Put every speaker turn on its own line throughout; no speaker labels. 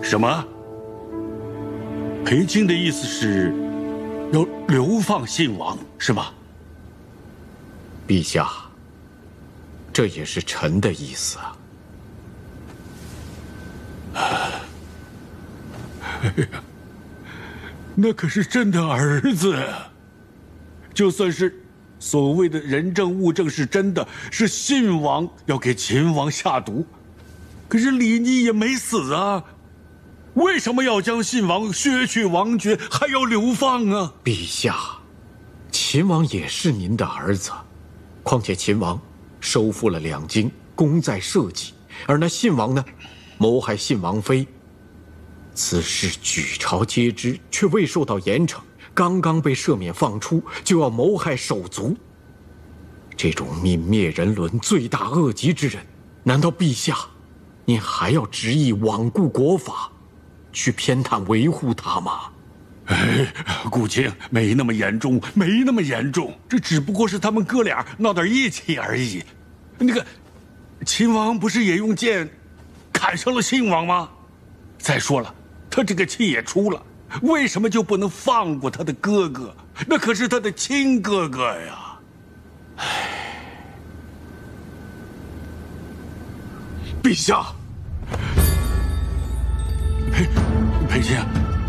什么？裴青的意思是要流放信王，是吗？
陛下，这也是臣的意思啊。
哎呀，那可是朕的儿子呀！就算是所谓的人证物证是真的，是信王要给秦王下毒，可是李逆也没死啊，为什么要将信王削去王爵，还要流放啊？
陛下，秦王也是您的儿子，况且秦王收复了两京，功在社稷，而那信王呢，谋害信王妃。此事举朝皆知，却未受到严惩，刚刚被赦免放出，就要谋害手足。这种泯灭人伦、罪大恶极之人，难道陛下您还要执意罔顾国法，去偏袒维护他吗？
哎，顾卿，没那么严重，没那么严重，这只不过是他们哥俩闹点义气而已。那个秦王不是也用剑砍伤了信王吗？再说了，他这个气也出了，为什么就不能放过他的哥哥？那可是他的亲哥哥呀！
陛下，
裴青，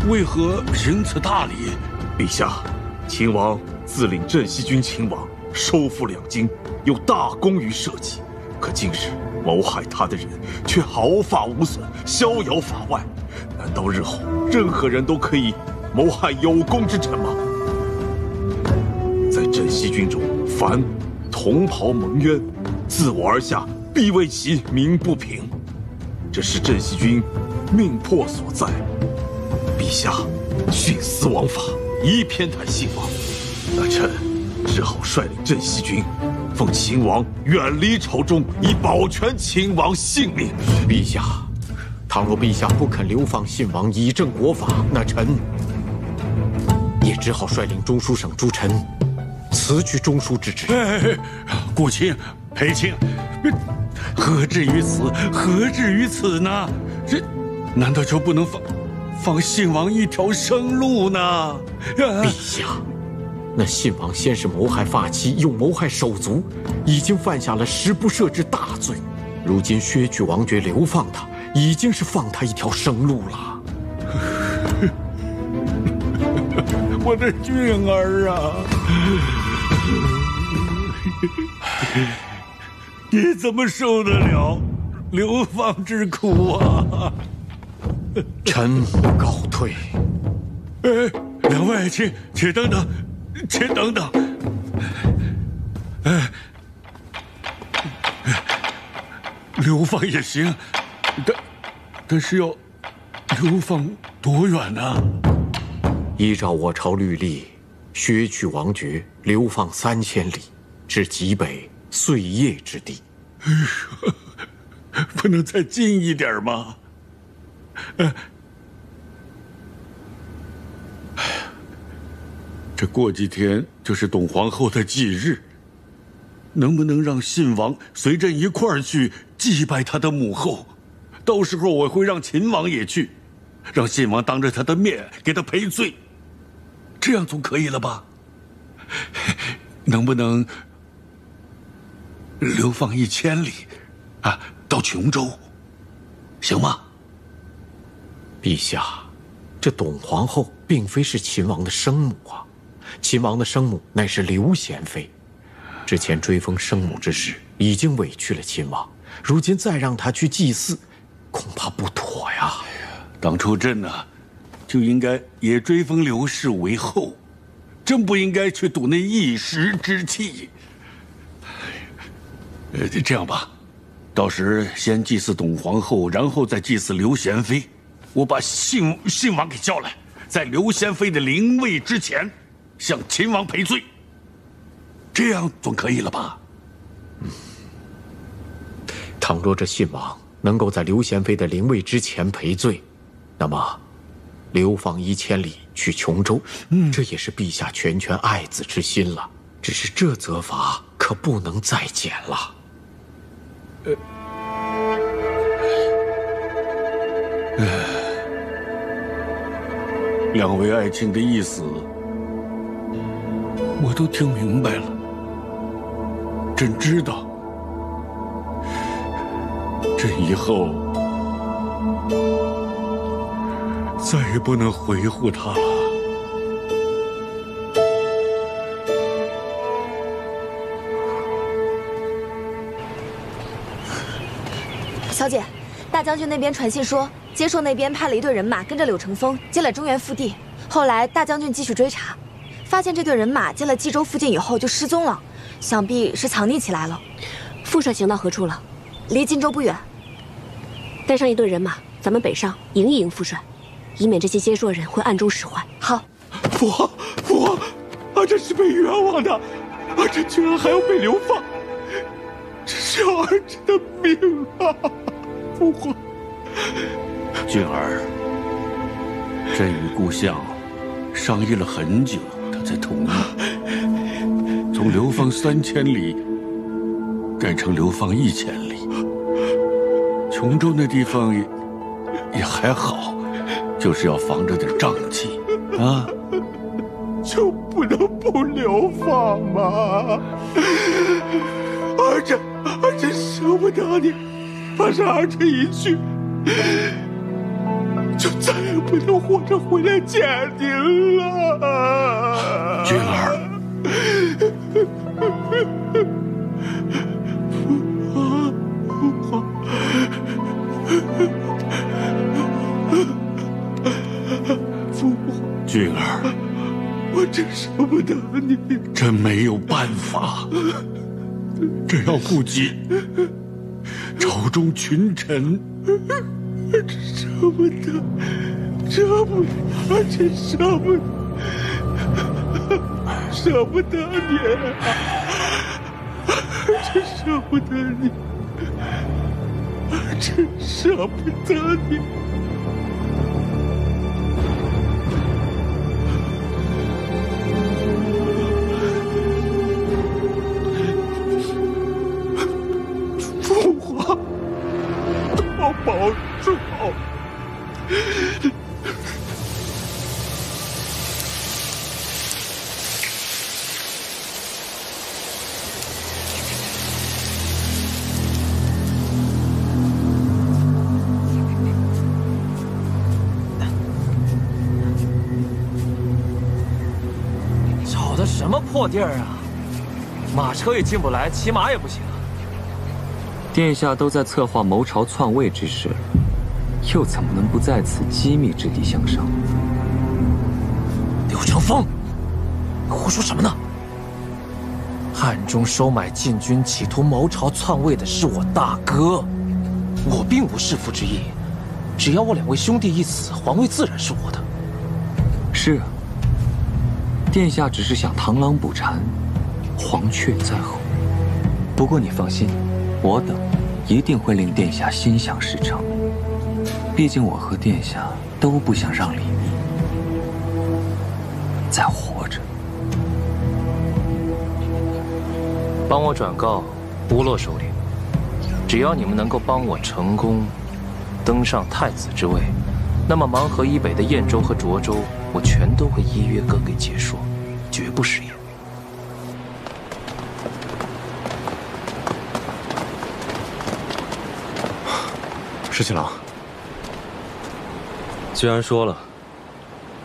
为何行此大礼？
陛下，秦王自领镇西军秦王，收复两京，有大功于社稷。可近日谋害他的人却毫发无损，逍遥法外。难道日后任何人都可以谋害有功之臣吗？在镇西军中，凡同袍蒙冤，自我而下，必为其鸣不平。这是镇西军命迫所在。陛下徇私枉法，宜偏袒信王，那臣只好率领镇西军，奉秦王远离朝中，以保全秦王性命。
陛下，倘若陛下不肯流放信王，以正国法，那臣也只好率领中书省诸臣辞去中书之职。
顾卿、裴青，何至于此？何至于此呢？这难道就不能放信王一条生路呢？
陛下，那信王先是谋害发妻，又谋害手足，已经犯下了十不赦之大罪。如今削去王爵，流放他，已经是放他一条生路了。
我的俊儿啊，你怎么受得了流放之苦啊？
臣告退。
两位，且等等，且等等。流放也行，但是要流放多远呢？
依照我朝律例，削去王爵，流放3000里，至极北碎叶之地。
不能再近一点吗？这过几天就是董皇后的忌日，能不能让信王随朕一块儿去祭拜他的母后？到时候我会让秦王也去，让信王当着他的面给他赔罪，这样总可以了吧？能不能流放1000里，到琼州，行吗？
陛下，这董皇后并非是秦王的生母啊，秦王的生母乃是刘贤妃。之前追封生母之事已经委屈了秦王，如今再让他去祭祀，恐怕不妥呀。
当初朕呢，就应该也追封刘氏为后，真不应该去赌那一时之气。这样吧，到时先祭祀董皇后，然后再祭祀刘贤妃。我把信王给叫来，在刘贤妃的灵位之前，向秦王赔罪。这样总可以了吧？
倘若这信王能够在刘贤妃的灵位之前赔罪，那么流放1000里去琼州，这也是陛下拳拳爱子之心了。只是这责罚可不能再减了。
两位爱卿的意思，我都听明白了。朕知道，朕以后再也不能维护他了。
小姐，大将军那边传信说，接受那边派了一队人马跟着柳成风进了中原腹地。后来大将军继续追查，发现这队人马进了冀州附近以后就失踪了，想必是藏匿起来了。
副帅行到何处了？
离荆州不远。
带上一队人马，咱们北上迎一迎副帅，以免这些接硕人会暗中使坏。
好。
父皇，儿臣是被冤枉的，儿臣居然还要被流放，这是儿臣的命啊！父皇，俊儿，朕与故相商议了很久，他才同意，从流放3000里改成流放1000里。琼州那地方也还好，就是要防着点瘴气啊。就不能不流放吗？儿臣舍不得你，怕是儿臣一去，就再也不能活着回来见您了。君儿，父皇，父皇，君儿。我真舍不得你，朕没有办法，朕要顾及朝中群臣，儿臣舍不得，儿臣舍不得你，儿臣舍不得你，儿臣舍不得你。保重。
找的什么破地儿啊！马车也进不来，骑马也不行。
殿下都在策划谋朝篡位之事，又怎么能不在此机密之地相商？
柳成风，你胡说什么呢？暗中收买禁军，企图谋朝篡位的是我大哥，我并无弑父之意。只要我2位兄弟一死，皇位自然是我的。
是啊，殿下只是想螳螂捕蝉，黄雀在后。不过你放心。我等一定会令殿下心想事成。毕竟我和殿下都不想让李密再活着。
帮我转告乌洛首领，只要你们能够帮我成功登上太子之位，那么芒河以北的燕州和涿州，我全都会依约割给解说，绝不食言。
石七郎，
既然说了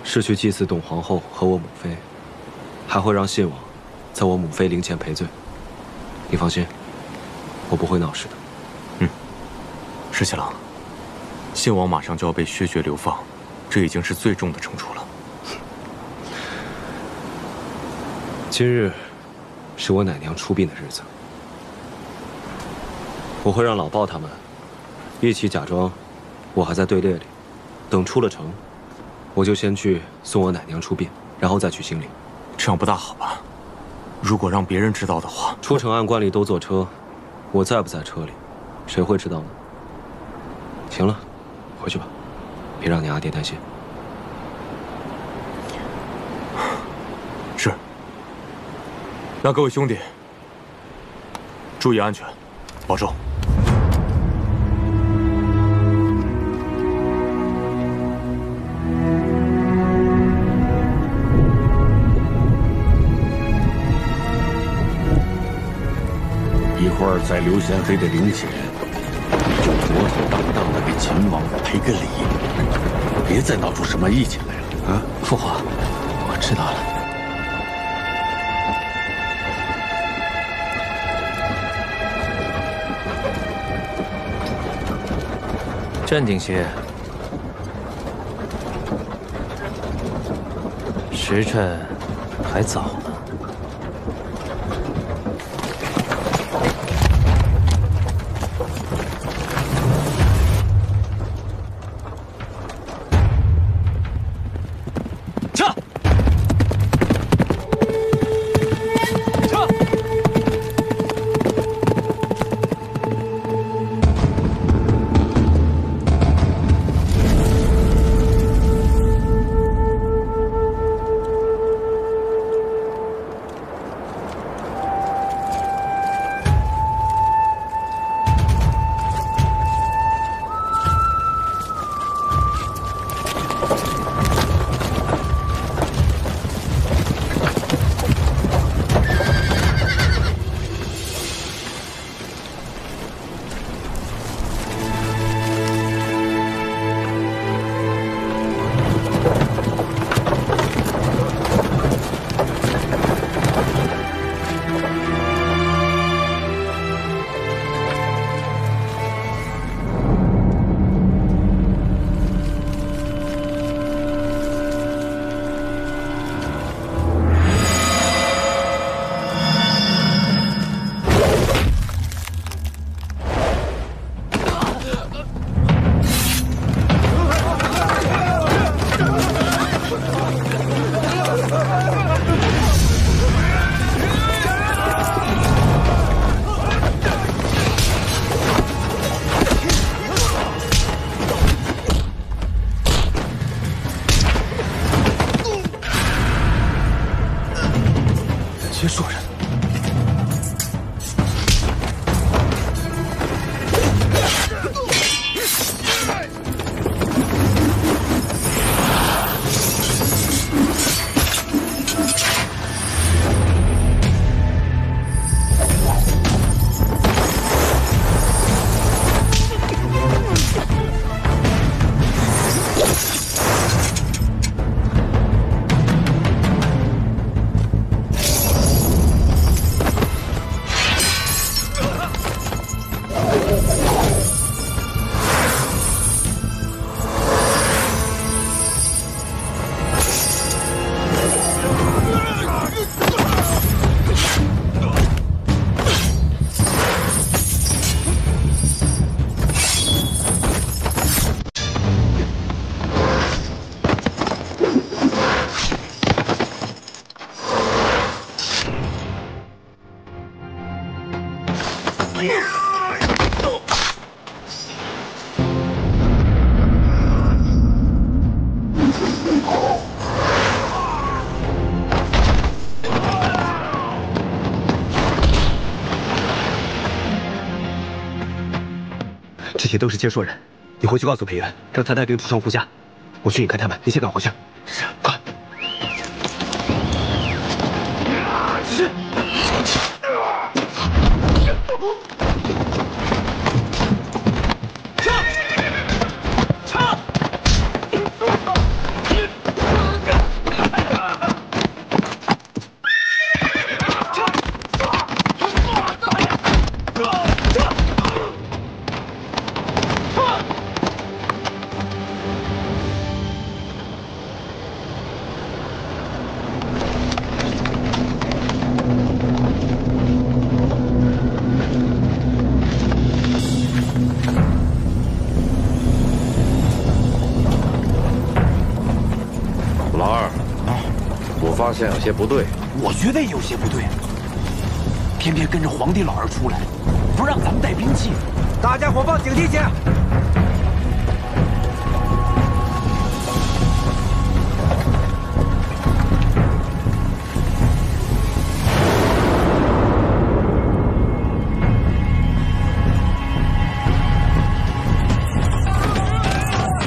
是去祭祀董皇后和我母妃，还会让信王在我母妃灵前赔罪。你放心，我不会闹事的。
石七郎，信王马上就要被削爵流放，这已经是最重的惩处了。
今日是我奶娘出殡的日子，我会让老鲍他们一起假装我还在队列里，等出了城，我就先去送我奶娘出殡，然后再去行礼。
这样不大好吧？如果让别人知道的话，
出城按惯例都坐车，我在不在车里，谁会知道呢？行了，回去吧，别让你阿爹担心。
是。那各位兄弟，注意安全，保重。
在刘贤妃的灵前，就妥妥当当的给秦王赔个礼，别再闹出什么意见来了啊！
父皇，我知道了。镇定些，时辰还早呢。结硕人，
这些都是接硕人，你回去告诉裴元，让他带兵出双护驾。我去引开他们，你先赶回去。是，快。是。
发现有些不对，
我觉得也有些不对，偏偏跟着皇帝老儿出来，不让咱们带兵器。大家伙放警惕些！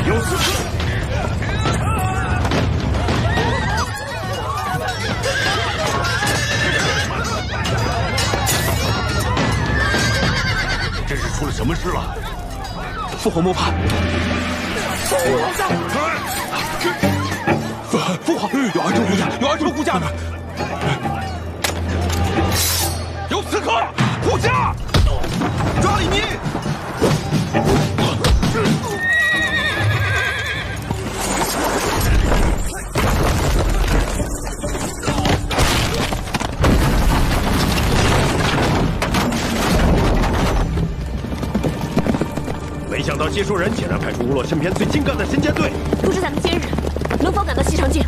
有刺客！
快！复活磨盘。
皇上，
父皇，有二车护驾，有二车护驾的，有刺客护驾，抓李密。
没想到接收人竟然派出乌洛身边最精干的神剑队。
不知咱们今日能否赶到西长境？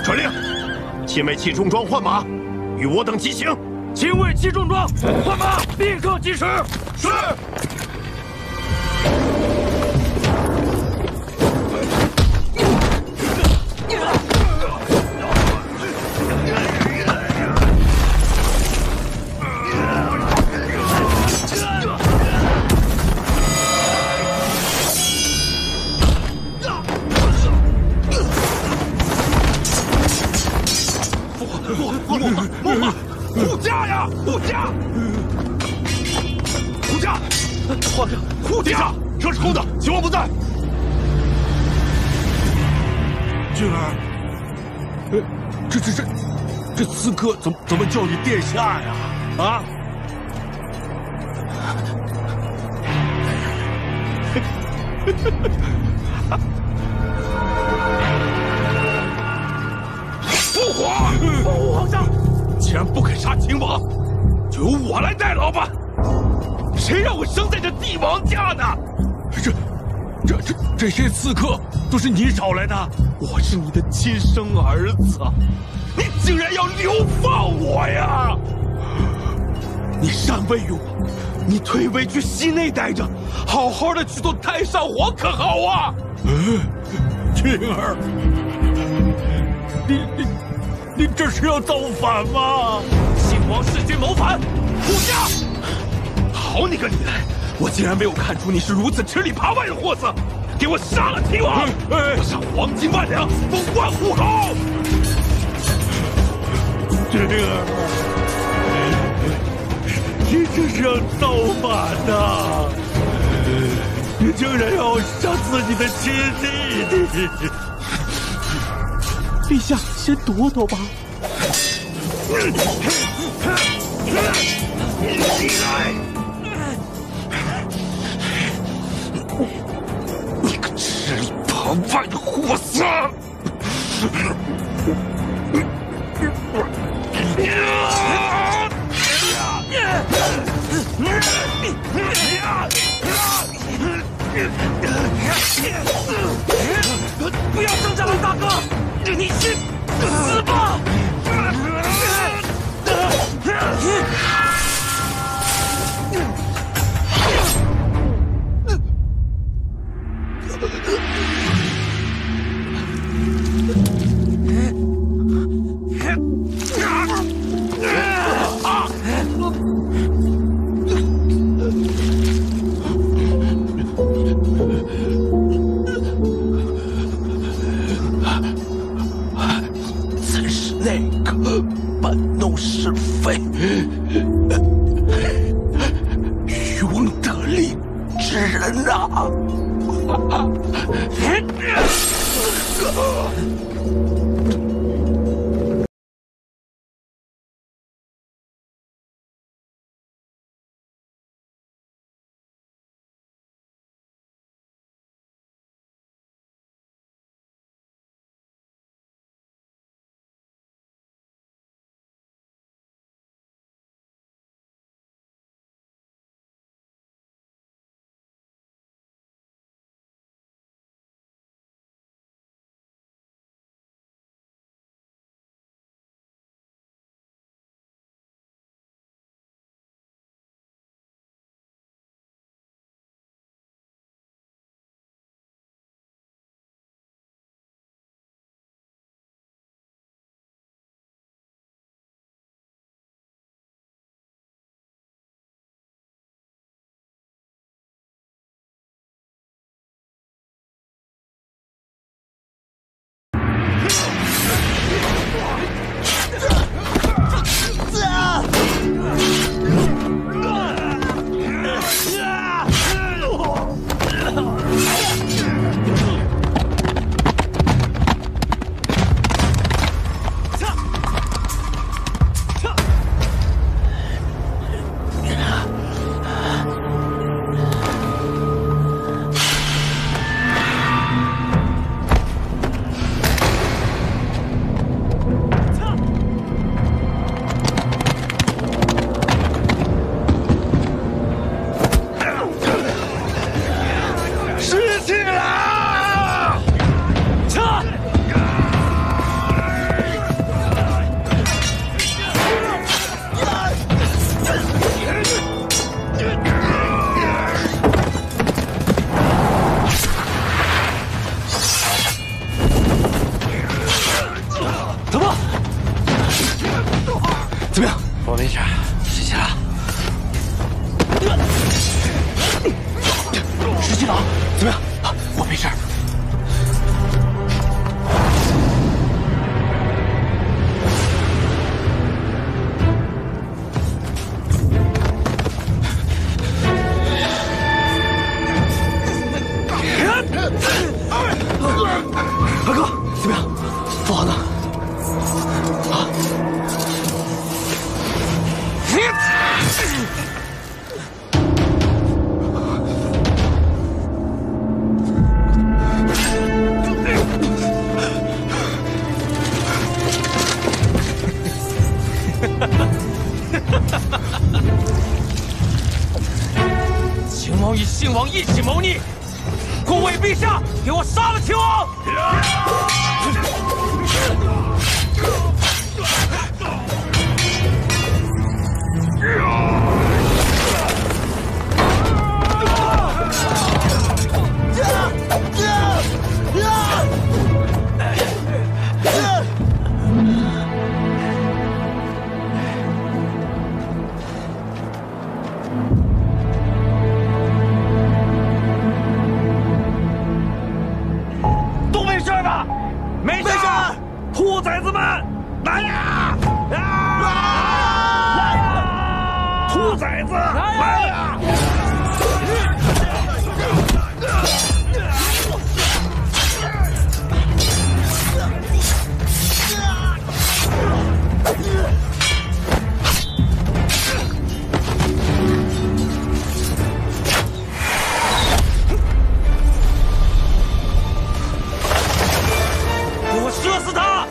传令，亲卫骑重装换马，与我等急行。
亲卫骑重装，换马，立刻疾驰。
是。护驾呀！护驾！护驾！
皇上，
护驾！车是空的，秦王不在。
俊儿，这刺客怎么叫你殿下呀？啊！
父皇，皇上，既然不肯杀秦王，就由我来代劳吧。谁让我生在这帝王家呢？
这些刺客都是你找来的？
我是你的亲生儿子，你竟然要流放我呀！你禅位于我，你退位去西内待着，好好的去做太上皇可好啊？
俊儿，你这是要造反吗？
秦王弑君谋反，
护驾！好你个李来，我竟然没有看出你是如此吃里扒外的货色！给我杀了秦王！我赏黄金万两，封官户口！
俊儿，你这是要造反呐！你竟然要杀自己的亲弟弟！
陛下，先躲躲吧。
起来！你个吃里扒外的货色！
不要挣扎了，大哥，你去死吧！
真是那个搬弄是非、渔翁得利之人啊！
怎么样？我没事。
二哥，怎么样？父皇呢？啊！
秦王与信王一起谋逆，护卫陛下，给我杀了秦王！都没事吧？没事。兔崽子们，来呀！来呀！兔崽子，来呀！给我射死他！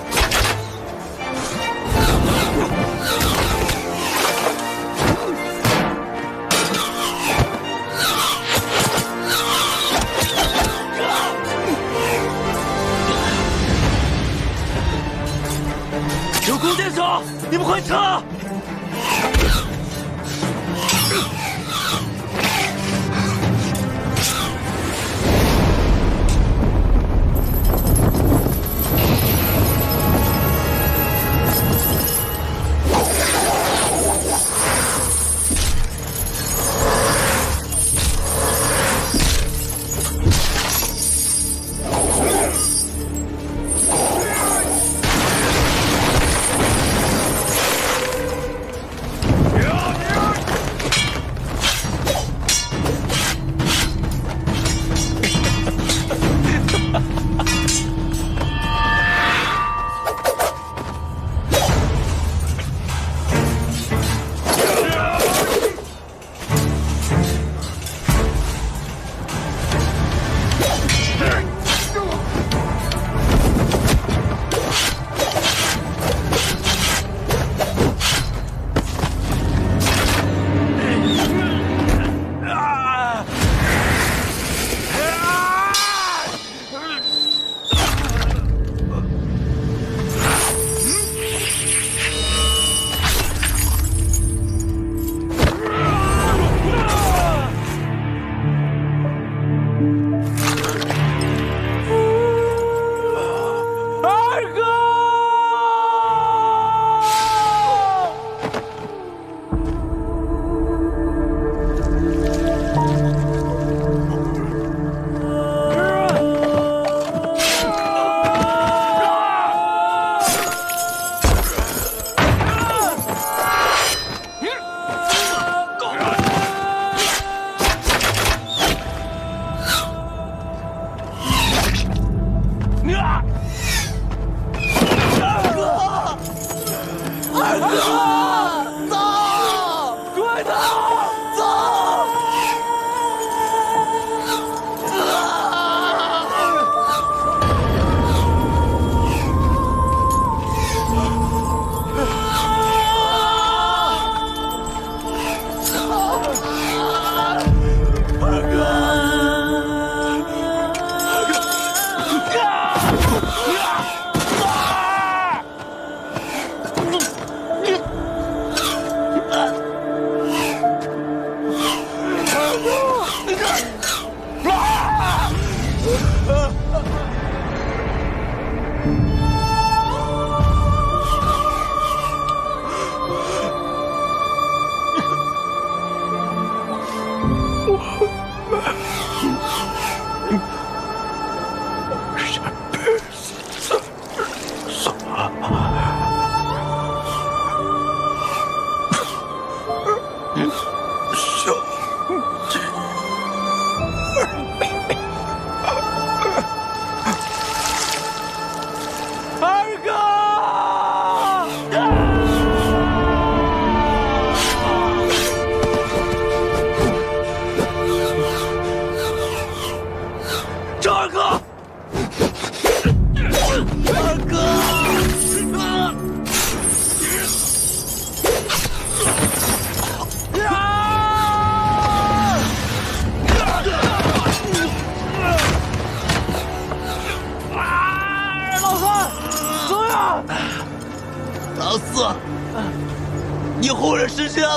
有弓箭手，你们快撤！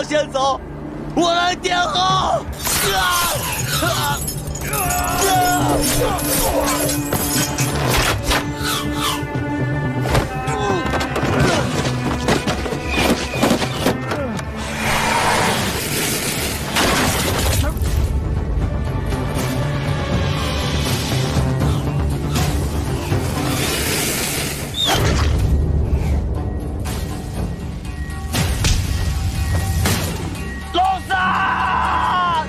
王先走，我来殿后。老三。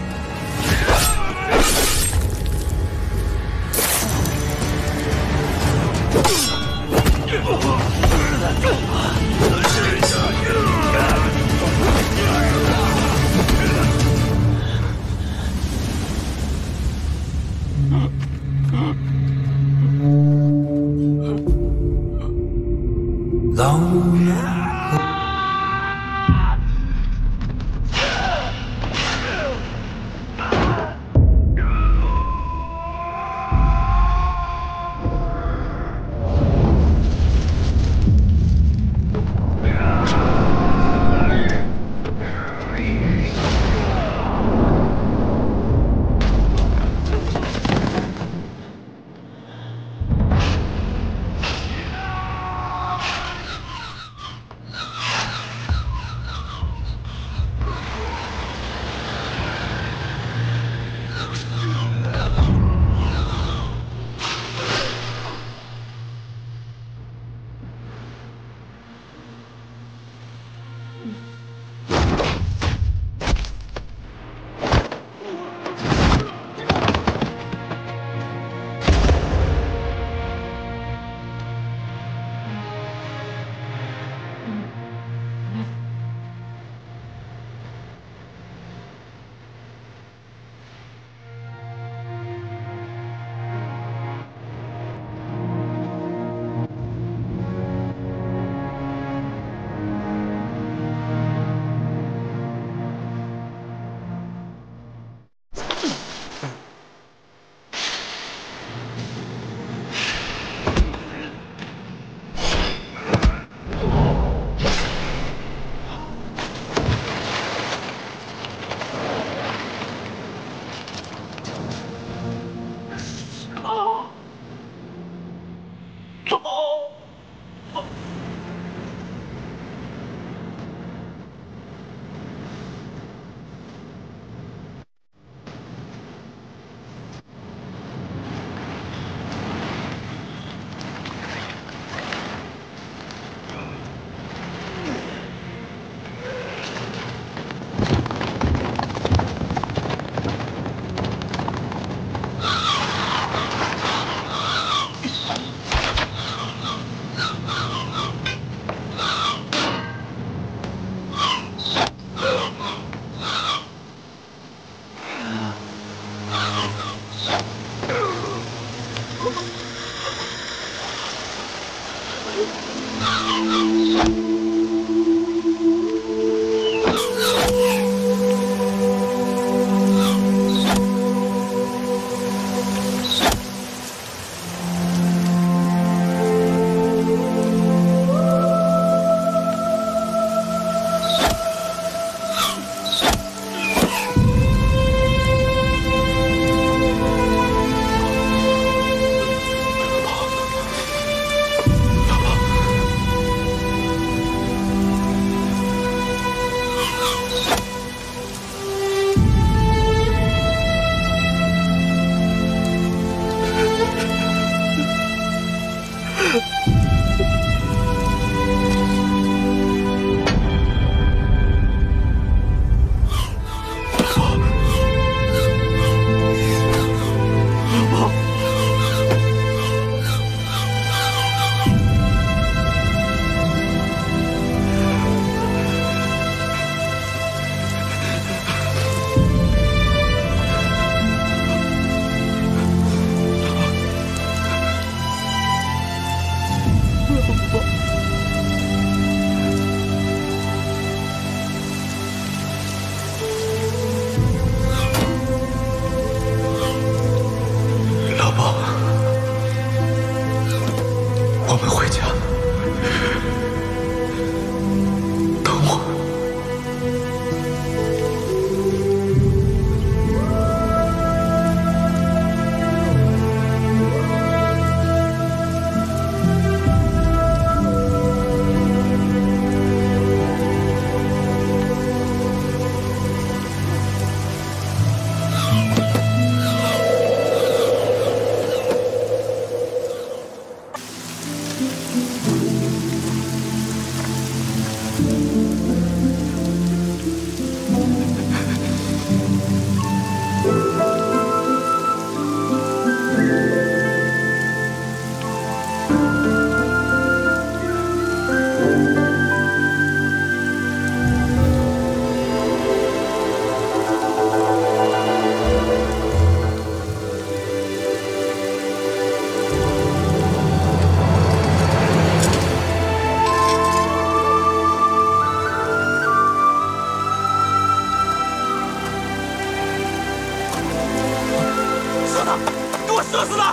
我射死他！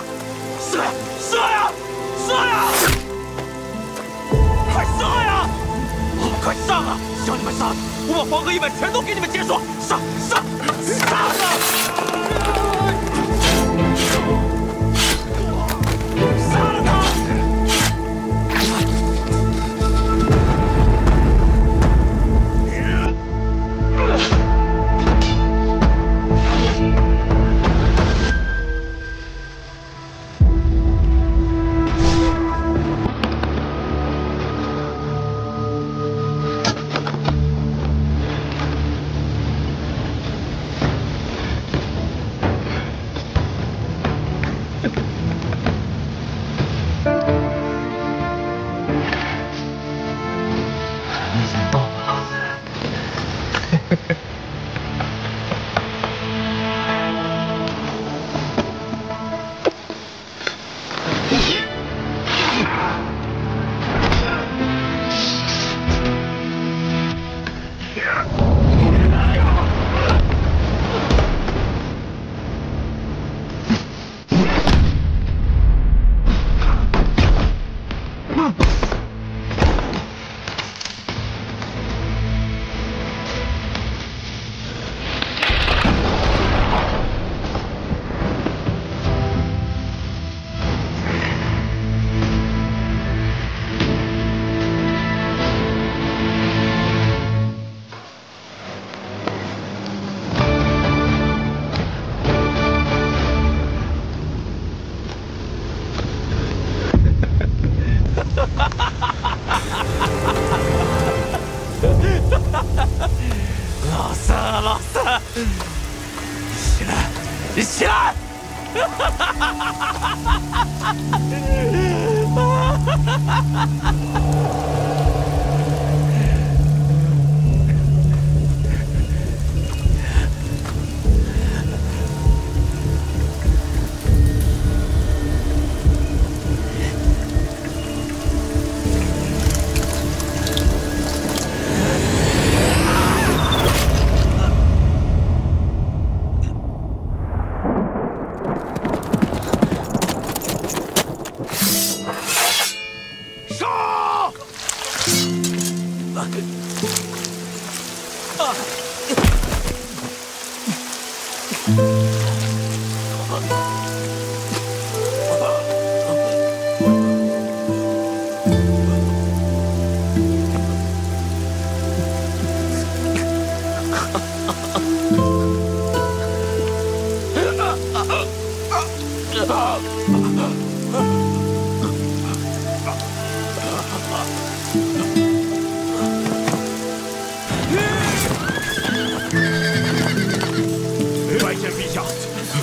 射呀，射呀，射呀！快射呀！快上啊！叫你们上，我把黄河一脉全都给你们结束！上上上啊！ 老三，老三，起来，你起来！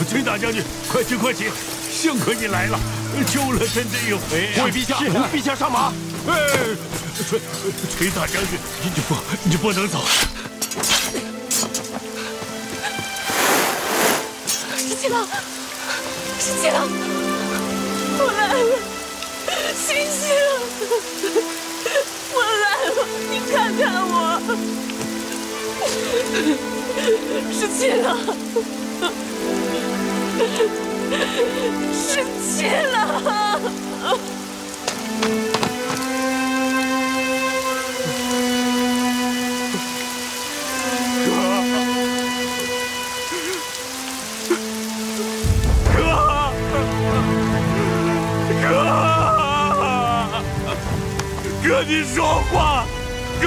崔大将军，快请快请！幸亏你来了，救了朕这一回。
回陛下，陛下上马！
崔大将军，你不能走。
十七郎，十七郎，我来了，醒醒！我来了，你看看我，十七郎。 十七郎，
哥，你说话，哥。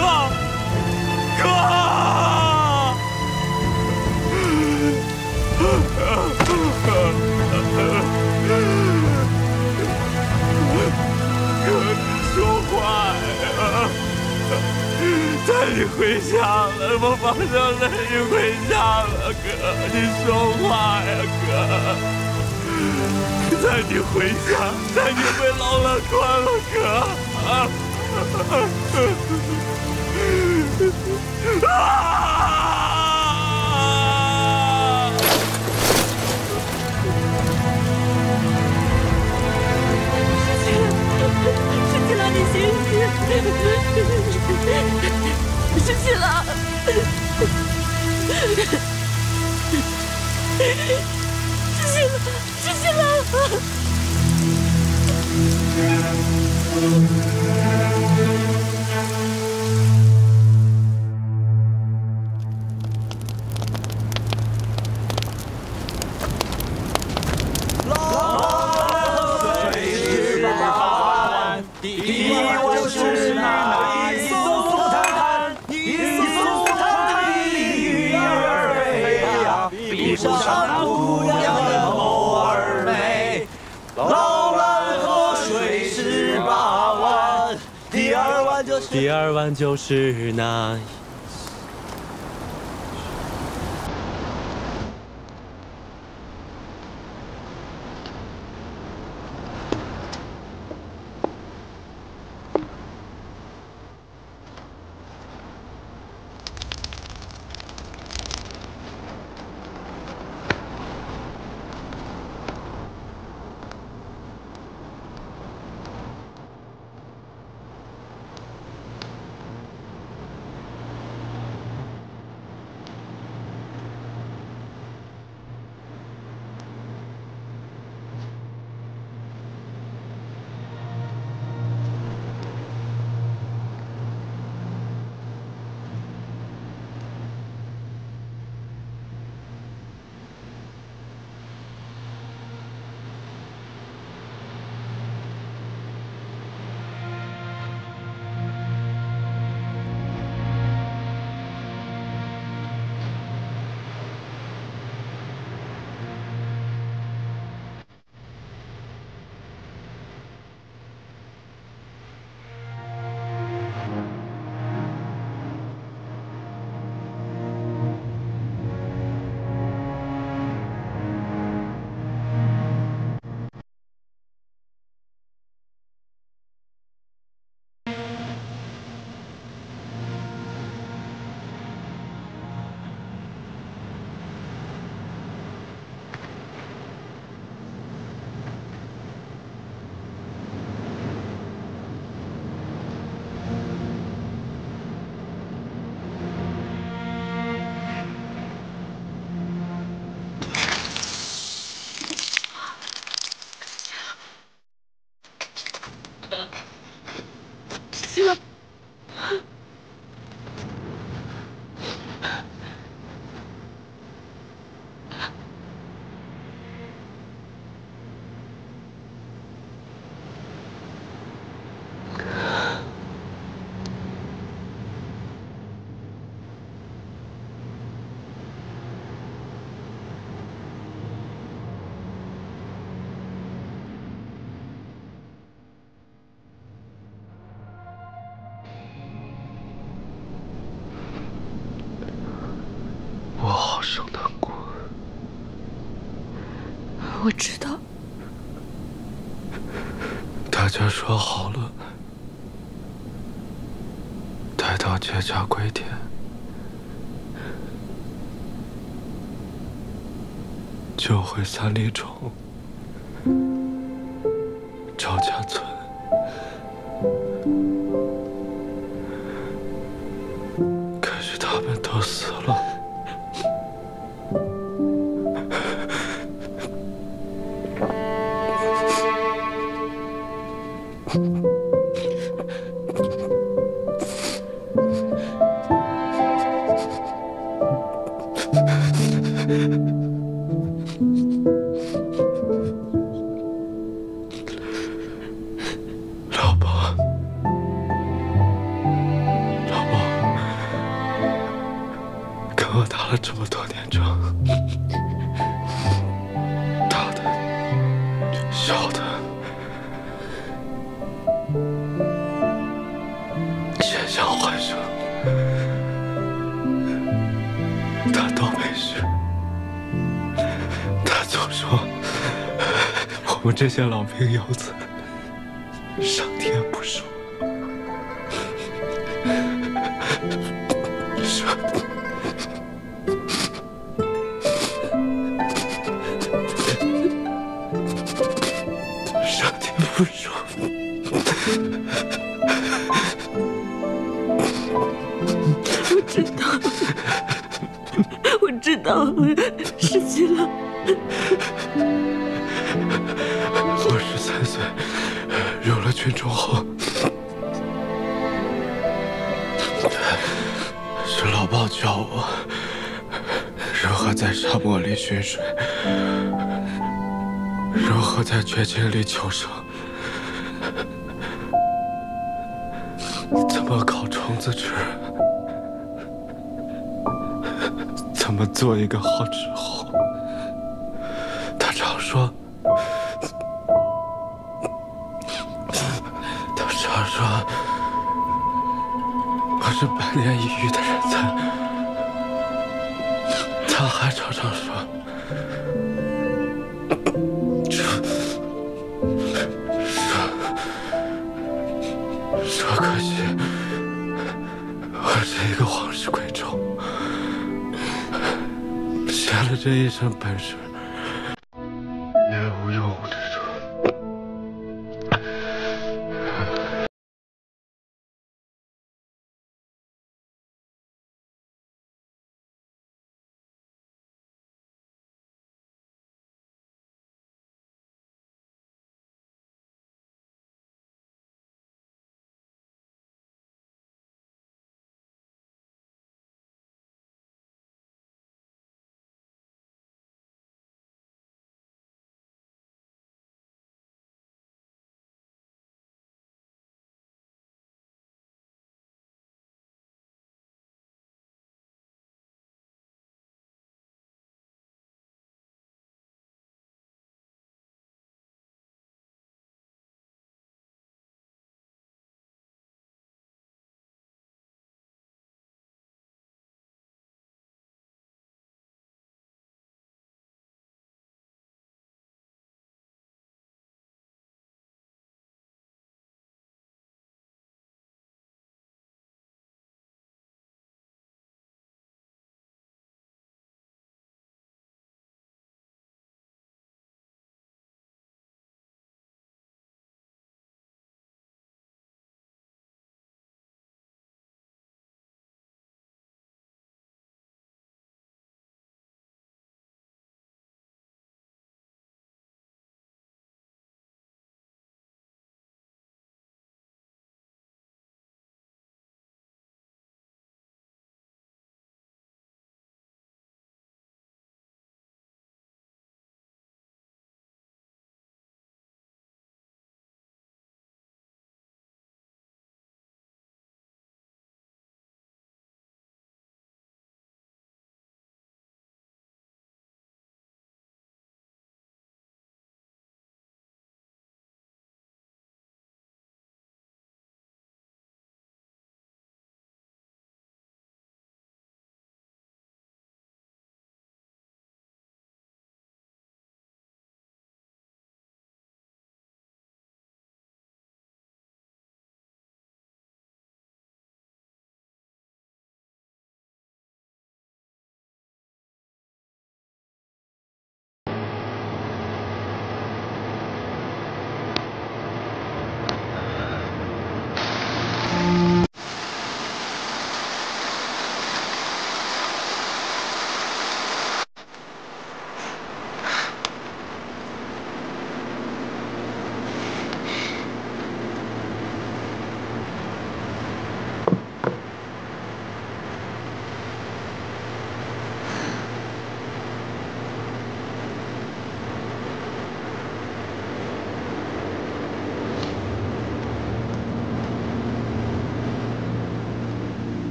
带你回家了，我马上带你回家了，哥，你说话呀，哥！带你回家，带你回老乐关了，哥！
十七郎，你醒醒！十七郎，十七郎，
第二弯就是那。
我好生难过。
我知道。
大家说好了，待到结葭归田，就回三里冢赵家村。可是他们都死了。我打了这么多年仗，大的、小的，险象环生，他都没事。他总说我们这些老兵游子，上天不熟，说。不舒服。
我知道，失去了。
军中后，是老鸨教我如何在沙漠里寻水，如何在绝境里求生，怎么烤虫子吃，怎么做一个好纸猴。他常说。 说我是百年一遇的人才，他还常常说可惜我是一个皇室贵胄，学了这一身本事也无用武之处。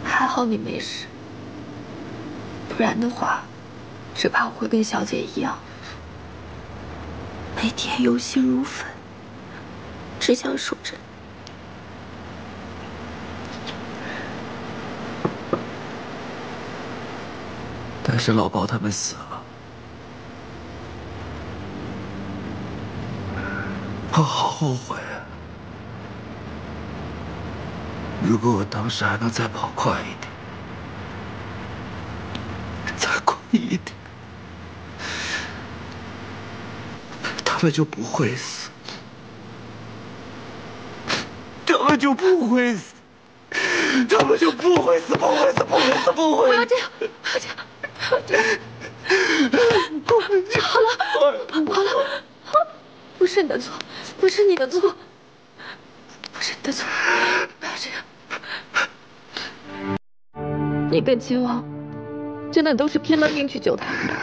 还好你没事，不然的话，只怕我会跟小姐一样，每天忧心如焚，只想守着你。
但是老鸨他们死了，我好后悔啊！如果我当时还能再跑快一点，再快一点，他们就不会死，他们就不会死，他们就不会死，不会死，不会死，不会死！
不要这样，不要这样，不要这样！好了，好了，不是你的错，不是你的错，不是你的错，不要这样。你跟秦王真的都是拼了命去救他们的，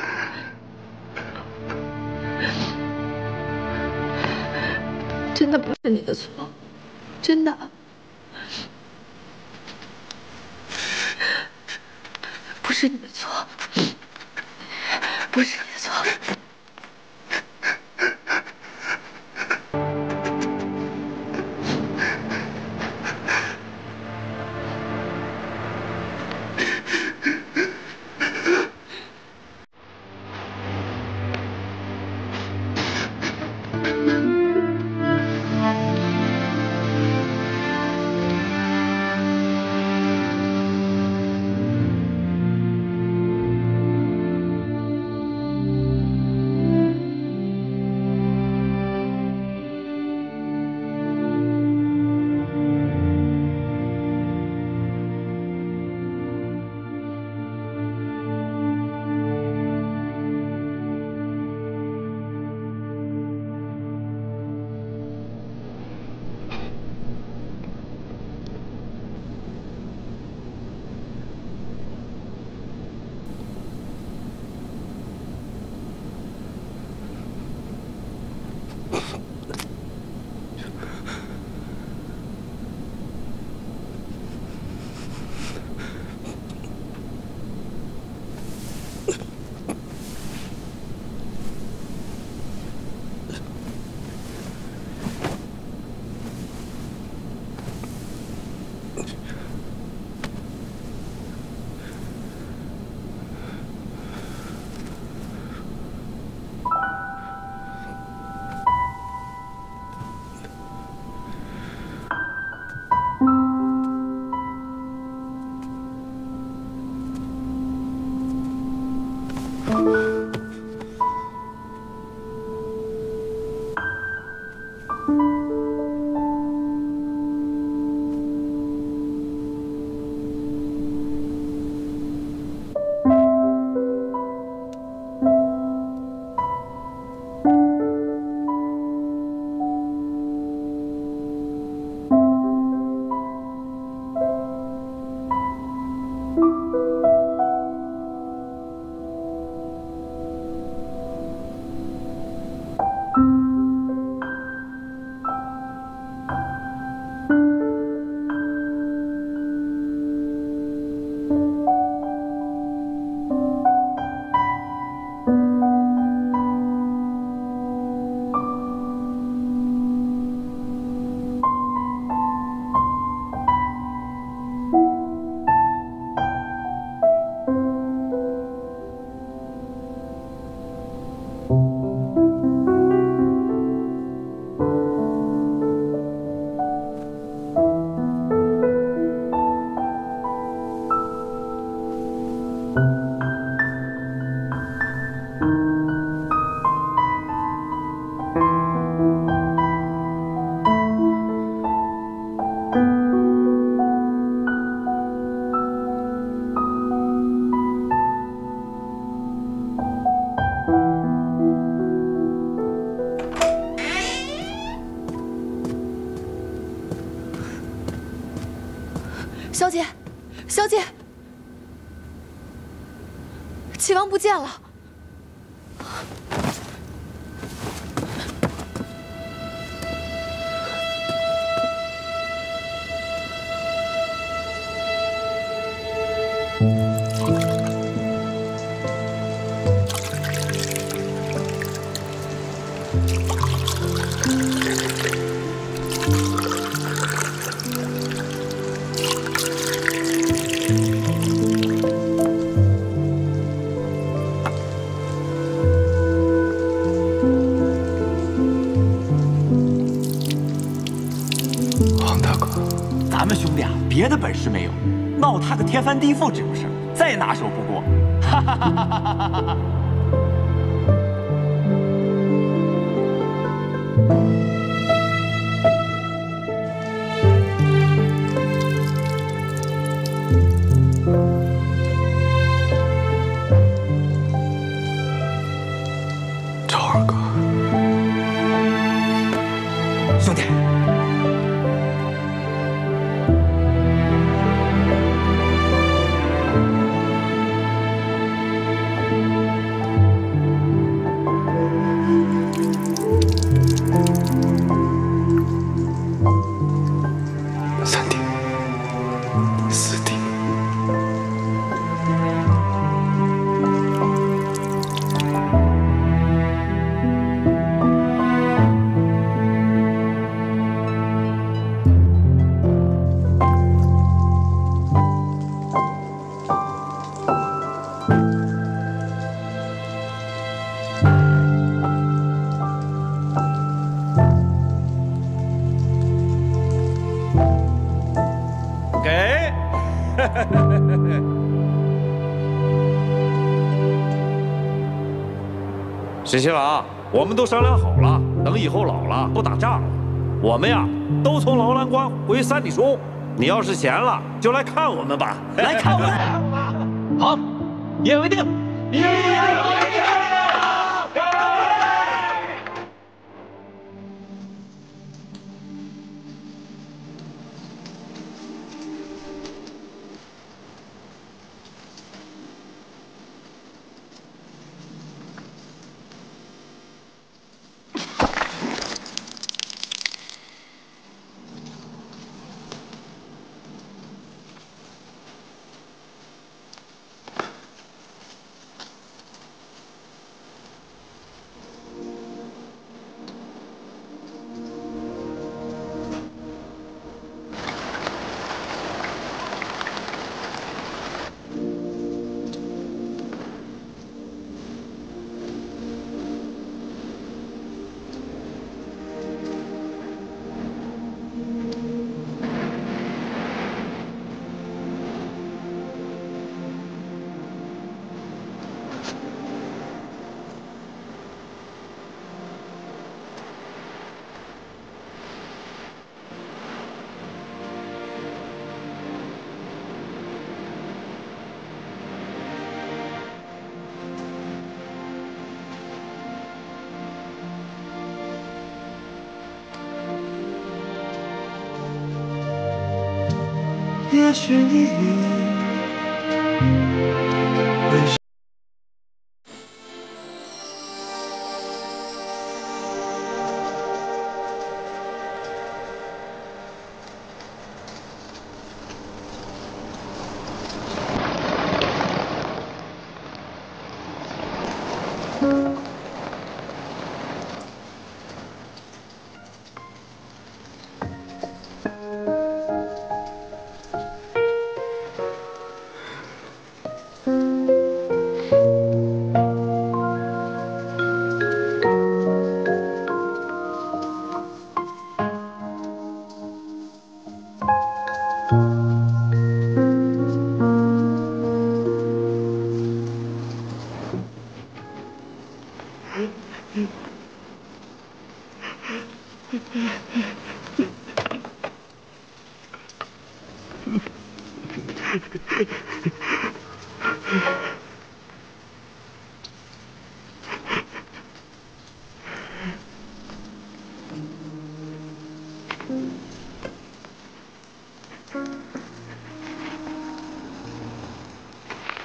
真的不是你的错，真的。 不是你的错，不是你的错。
小姐，小姐，齐王不见了。
咱们兄弟啊，别的本事没有，闹他个天翻地覆这种事儿，再拿手不过。哈哈哈哈哈哈！
赵二哥，
沈亲王，我们都商量好了，等以后老了不打仗了，我们呀都从劳兰关回三里冲。你要是闲了，就来看我们吧。
来看我们。好，一言为定。一言为定。
也许你会。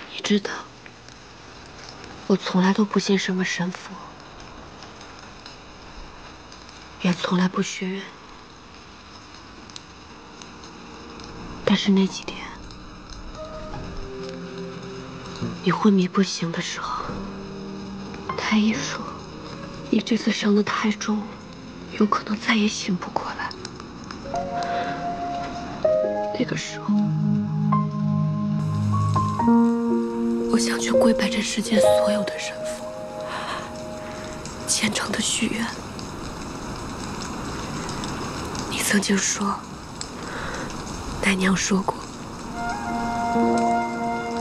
你知道，我从来都不信什么神佛，也从来不学院。但是那几天，你昏迷不醒的时候，太医说你这次伤得太重，有可能再也醒不过来。那个时候，我想去跪拜这世间所有的神佛，虔诚的许愿。你曾经说，奶娘说过，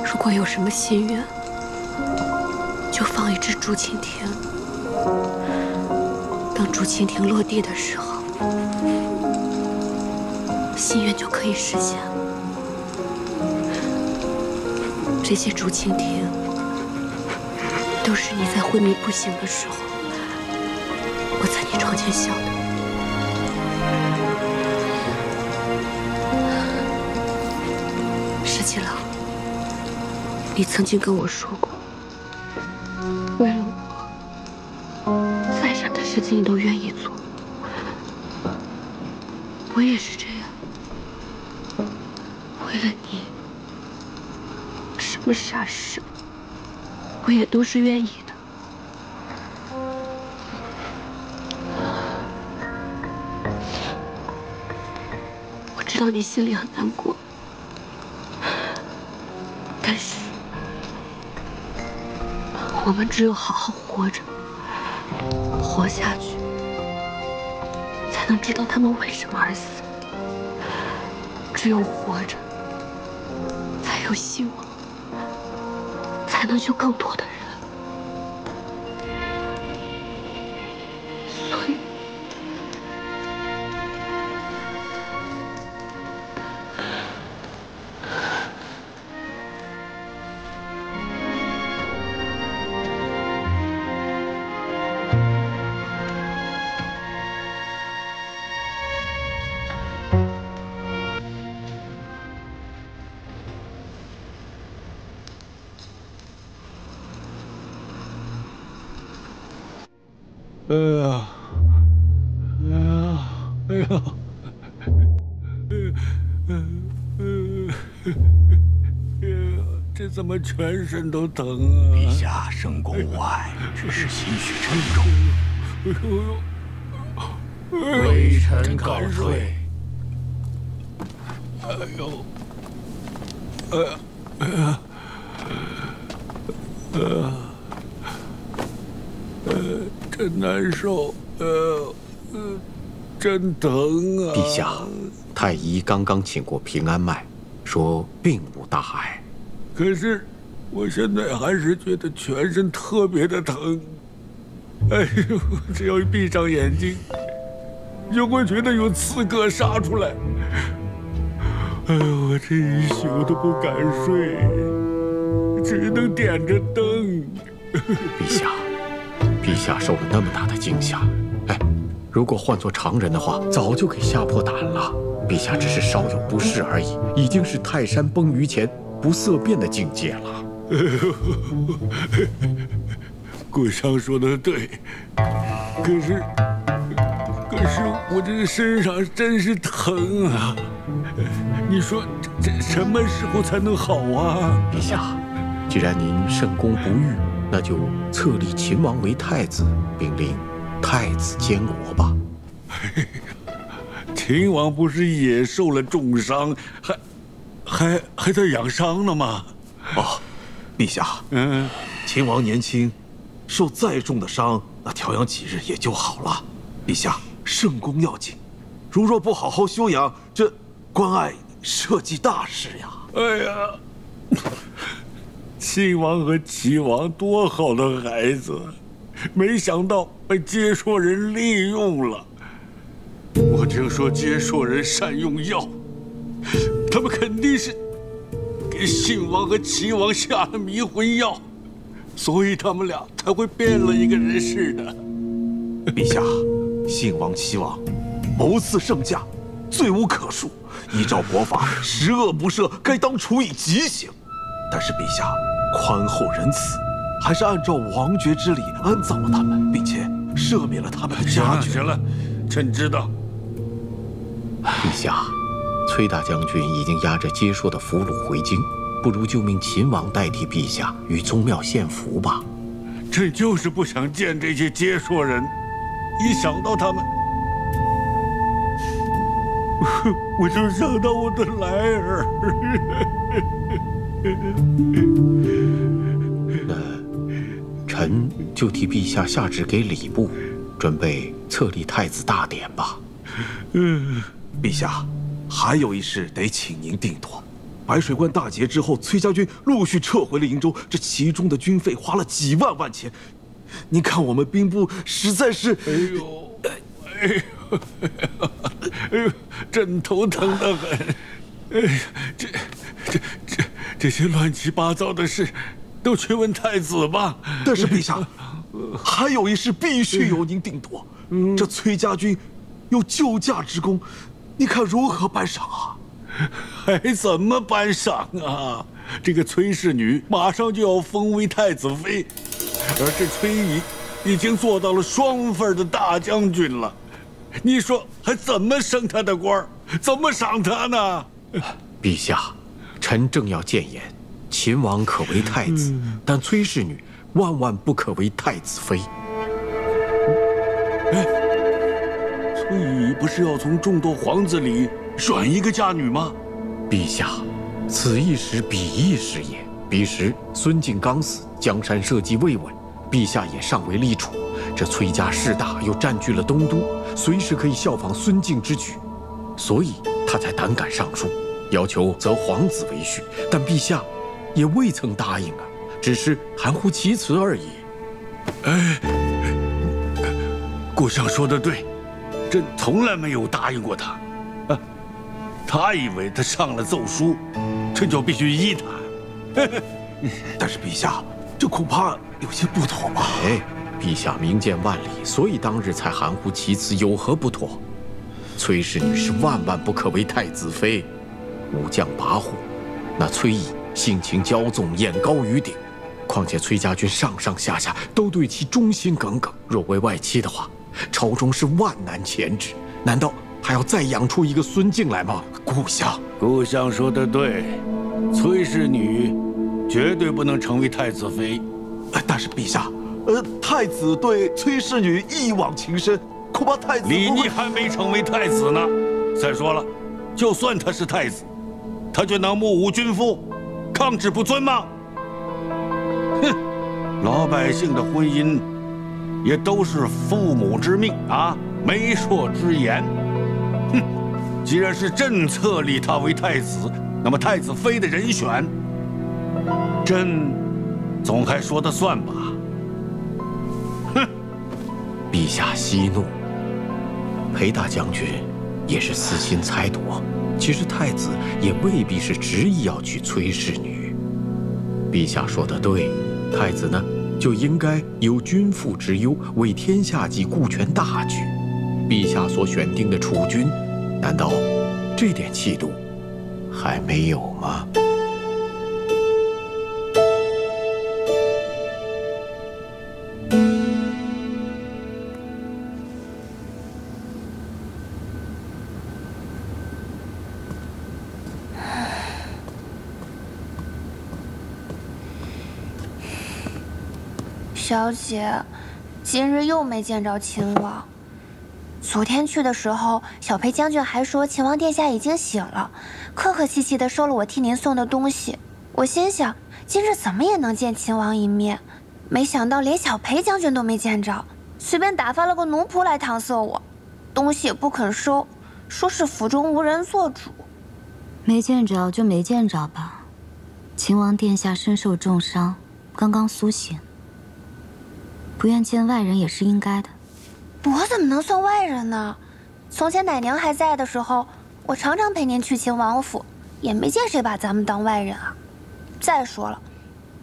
如果有什么心愿，就放一只竹蜻蜓。当竹蜻蜓落地的时候，心愿就可以实现了。这些竹蜻蜓，都是你在昏迷不醒的时候，我在你床前想的。石七郎，你曾经跟我说过，为了我，再傻的事情你都愿意做。我也是这样，为了你。 什么傻事，我也都是愿意的。我知道你心里很难过，但是我们只有好好活着，活下去，才能知道他们为什么而死。只有活着，才有希望。 才能救更多的人。
这怎么全身都疼啊？
陛下深宫无碍，只是心绪沉重。
微臣告退。
哎呦，真难受，真疼啊！
陛下，太医刚刚请过平安脉，说并无大碍。
可是，我现在还是觉得全身特别的疼。哎呦，只要一闭上眼睛，就会觉得有刺客杀出来。哎呦，我这一宿都不敢睡，只能点着灯。
陛下，陛下受了那么大的惊吓，哎，如果换做常人的话，早就给吓破胆了。陛下只是稍有不适而已，已经是泰山崩于前不色变的境界了。
顾相说的对，可是我这身上真是疼啊！你说这什么时候才能好啊？
陛下，既然您圣功不虞，那就册立秦王为太子，并令太子监国吧。
秦王不是也受了重伤，还在养伤呢吗？
哦，陛下，秦王年轻，受再重的伤，那调养几日也就好了。陛下，圣功要紧，如若不好好休养，这关爱社稷大事呀！
哎呀，秦王和齐王多好的孩子，没想到被接说人利用了。我听说接说人善用药，他们肯定是给信王和齐王下了迷魂药，所以他们俩才会变了一个人似的。
陛下，信王、齐王谋刺圣驾，罪无可恕。依照国法，十恶不赦，该当处以极刑。但是陛下宽厚仁慈，还是按照王爵之礼安葬了他们，并且赦免了他们的家眷。
行了，臣知道。
陛下，崔大将军已经押着接说的俘虏回京，不如就命秦王代替陛下于宗庙献俘吧。
朕就是不想见这些接说人，一想到他们，我就想到我的来儿。
臣就替陛下下旨给礼部，准备册立太子大典吧。
陛下，还有一事得请您定夺。白水关大捷之后，崔家军陆续撤回了瀛州，这其中的军费花了几万万钱。您看我们兵部实在是……
哎呦，朕头疼得很。哎，这些乱七八糟的事，都去问太子吧。
但是陛下，还有一事必须由您定夺。这崔家军有救驾之功，你看如何颁赏啊？
还怎么颁赏啊？这个崔氏女马上就要封为太子妃，而这崔乙已经做到了双份的大将军了。你说还怎么升他的官？怎么赏他呢？
陛下，臣正要谏言，秦王可为太子，但崔氏女万万不可为太子妃。
哎，崔乙不是要从众多皇子里选一个嫁女吗？
陛下，此一时彼一时也。彼时孙敬刚死，江山社稷未稳，陛下也尚未立储。这崔家势大，又占据了东都，随时可以效仿孙敬之举，所以他才胆敢上书，要求择皇子为婿。但陛下也未曾答应啊，只是含糊其辞而已。
哎，顾相说的对，朕从来没有答应过他。啊，他以为他上了奏书，朕就必须依他。
但是陛下，这恐怕有些不妥吧？
哎，陛下明鉴万里，所以当日才含糊其辞，有何不妥？崔氏女是万万不可为太子妃，武将跋扈，那崔乙性情骄纵，眼高于顶，况且崔家军上上下下都对其忠心耿耿，若为外戚的话，朝中是万难牵制。难道还要再养出一个孙敬来吗？顾相，
顾相说的对，崔氏女绝对不能成为太子妃。
但是陛下，
太子对崔氏女一往情深，恐怕太子
李逆还没成为太子呢。再说了，就算他是太子，他就能目无君父，抗旨不遵吗？哼，老百姓的婚姻也都是父母之命啊，媒妁之言。哼，既然是朕册立他为太子，那么太子妃的人选，朕总还说得算吧？哼！
陛下息怒，裴大将军也是私心猜度，其实太子也未必是执意要娶崔氏女。陛下说得对，太子呢就应该有君父之忧，为天下及顾全大局。陛下所选定的储君，难道这点气度还没有吗？
小姐，今日又没见着秦王。昨天去的时候，小裴将军还说秦王殿下已经醒了，客客气气的收了我替您送的东西。我心想，今日怎么也能见秦王一面，没想到连小裴将军都没见着，随便打发了个奴仆来搪塞我，东西也不肯收，说是府中无人做主。
没见着就没见着吧，秦王殿下身受重伤，刚刚苏醒。不愿见外人也是应该的。
我怎么能算外人呢？从前奶娘还在的时候，我常常陪您去秦王府，也没见谁把咱们当外人啊。再说了，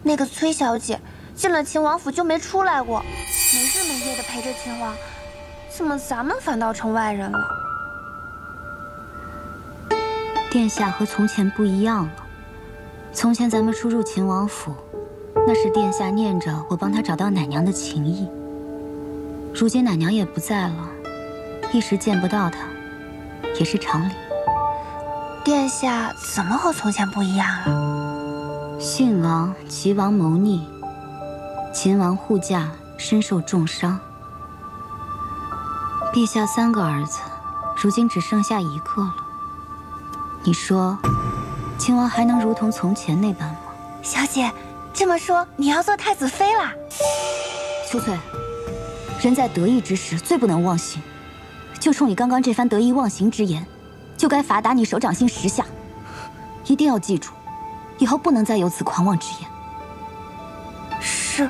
那个崔小姐进了秦王府就没出来过，没日没夜的陪着秦王，怎么咱们反倒成外人了？
殿下和从前不一样了。从前咱们出入秦王府，那是殿下念着我帮他找到奶娘的情谊。如今奶娘也不在了，一时见不到她，也是常理。
殿下怎么和从前不一样了？
信王、齐王谋逆，秦王护驾身受重伤。陛下3个儿子，如今只剩下1个了。你说，秦王还能如同从前那般吗？
小姐，这么说你要做太子妃啦？
秋翠，人在得意之时最不能忘形，就冲你刚刚这番得意忘形之言，就该罚打你手掌心10下。一定要记住，以后不能再有此狂妄之言。
是。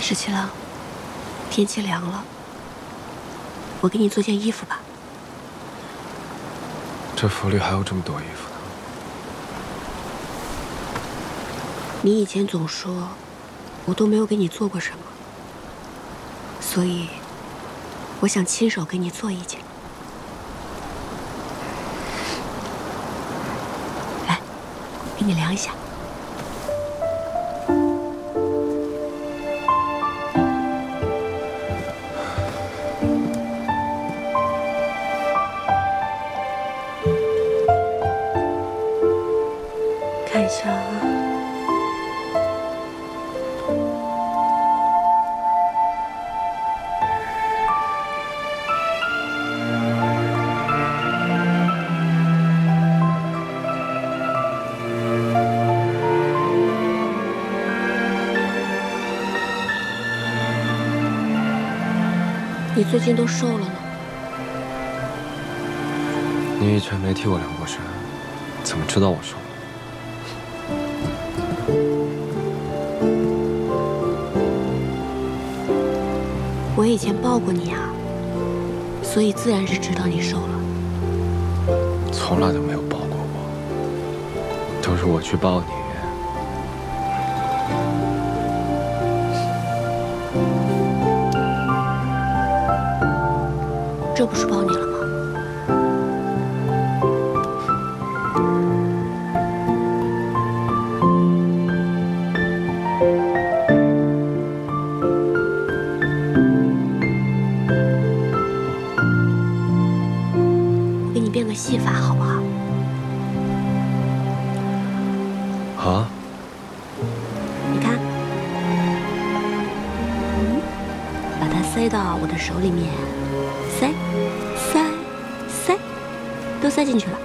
十七郎，天气凉了，我给你做件衣服吧。
这府里还有这么多衣服呢。
你以前总说，我都没有给你做过什么，所以我想亲手给你做一件。来，给你量一下。看一下啊。你最近都瘦了呢。
你以前没替我量过身，怎么知道我瘦了？
以前抱过你啊，所以自然是知道你瘦了。
从来都没有抱过我，都是我去抱你。
这不是抱你了吗？我给你变个细发好不好？
啊？
你看，把它塞到我的手里面，塞，都塞进去了。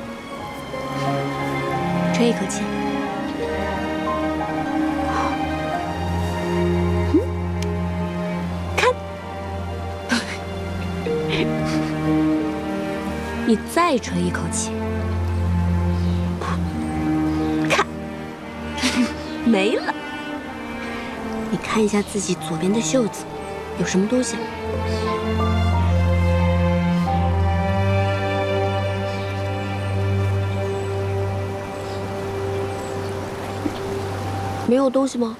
吹一口气。看，你再吹一口气。看，没了。你看一下自己左边的袖子，有什么东西？没有东西吗？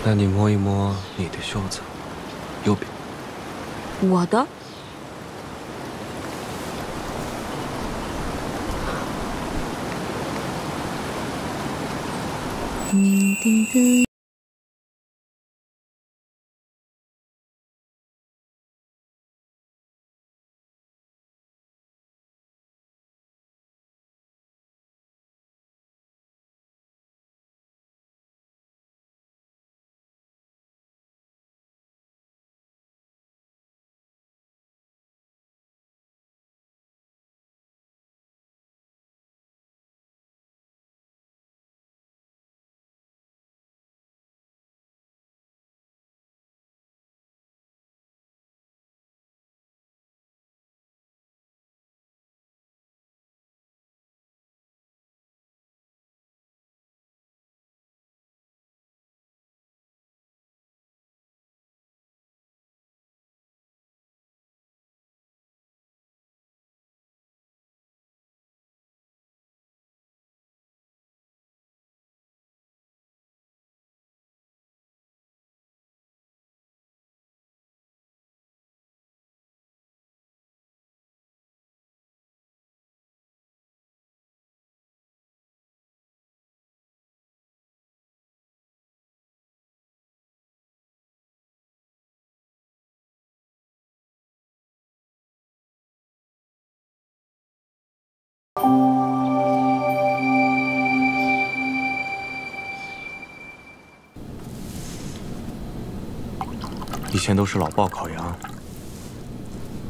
那你摸一摸你的袖子，右边。
我的。叮叮叮。
以前都是老鲍烤羊，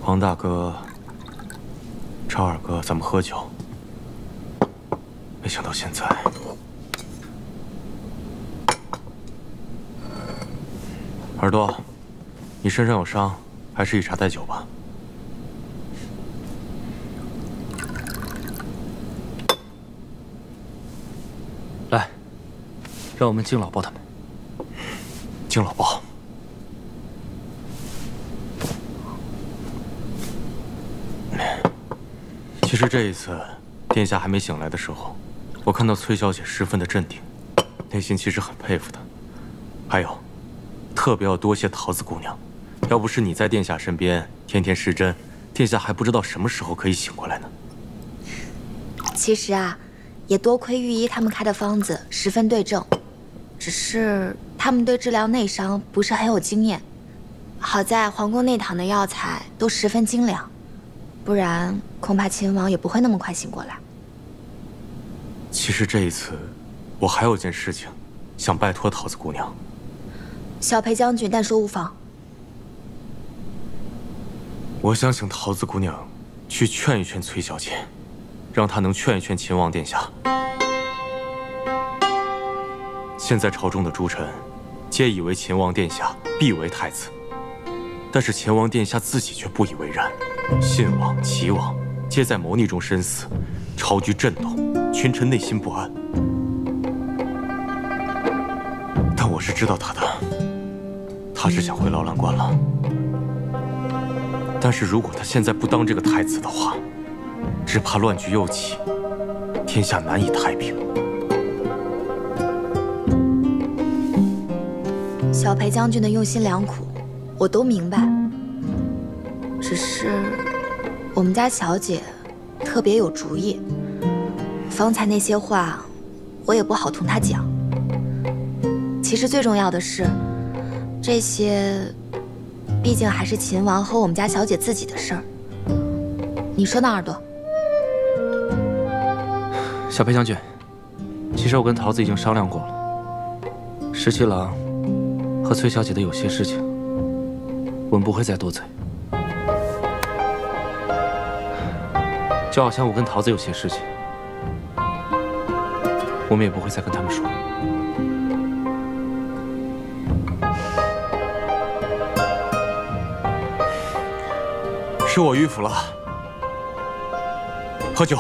黄大哥、超二哥咱们喝酒，没想到现在，耳朵，你身上有伤，还是以茶代酒吧。
来，让我们敬老鲍他们。
敬老鲍。 其实这一次，殿下还没醒来的时候，我看到崔小姐十分的镇定，内心其实很佩服她。还有，特别要多谢桃子姑娘，要不是你在殿下身边天天施针，殿下还不知道什么时候可以醒过来呢。
其实啊，也多亏御医他们开的方子十分对症，只是他们对治疗内伤不是很有经验。好在皇宫内躺的药材都十分精良。 不然，恐怕秦王也不会那么快醒过来。
其实这一次，我还有件事情，想拜托桃子姑娘。
小裴将军，但说无妨。
我想请桃子姑娘去劝一劝崔小姐，让她能劝一劝秦王殿下。现在朝中的诸臣，皆以为秦王殿下必为太子，但是秦王殿下自己却不以为然。 信王、齐王皆在谋逆中身死，朝局震动，群臣内心不安。但我是知道他的，他是想回劳兰关了，但是如果他现在不当这个太子的话，只怕乱局又起，天下难以太平。
小裴将军的用心良苦，我都明白。只是我们家小姐特别有主意，方才那些话，我也不好同她讲。其实最重要的是，这些毕竟还是秦王和我们家小姐自己的事儿。你说呢，耳朵？
小裴将军，其实我跟桃子已经商量过了，十七郎和崔小姐的有些事情，我们不会再多嘴。就好像我跟桃子有些事情，我们也不会再跟他们说。
是我迂腐了，喝酒。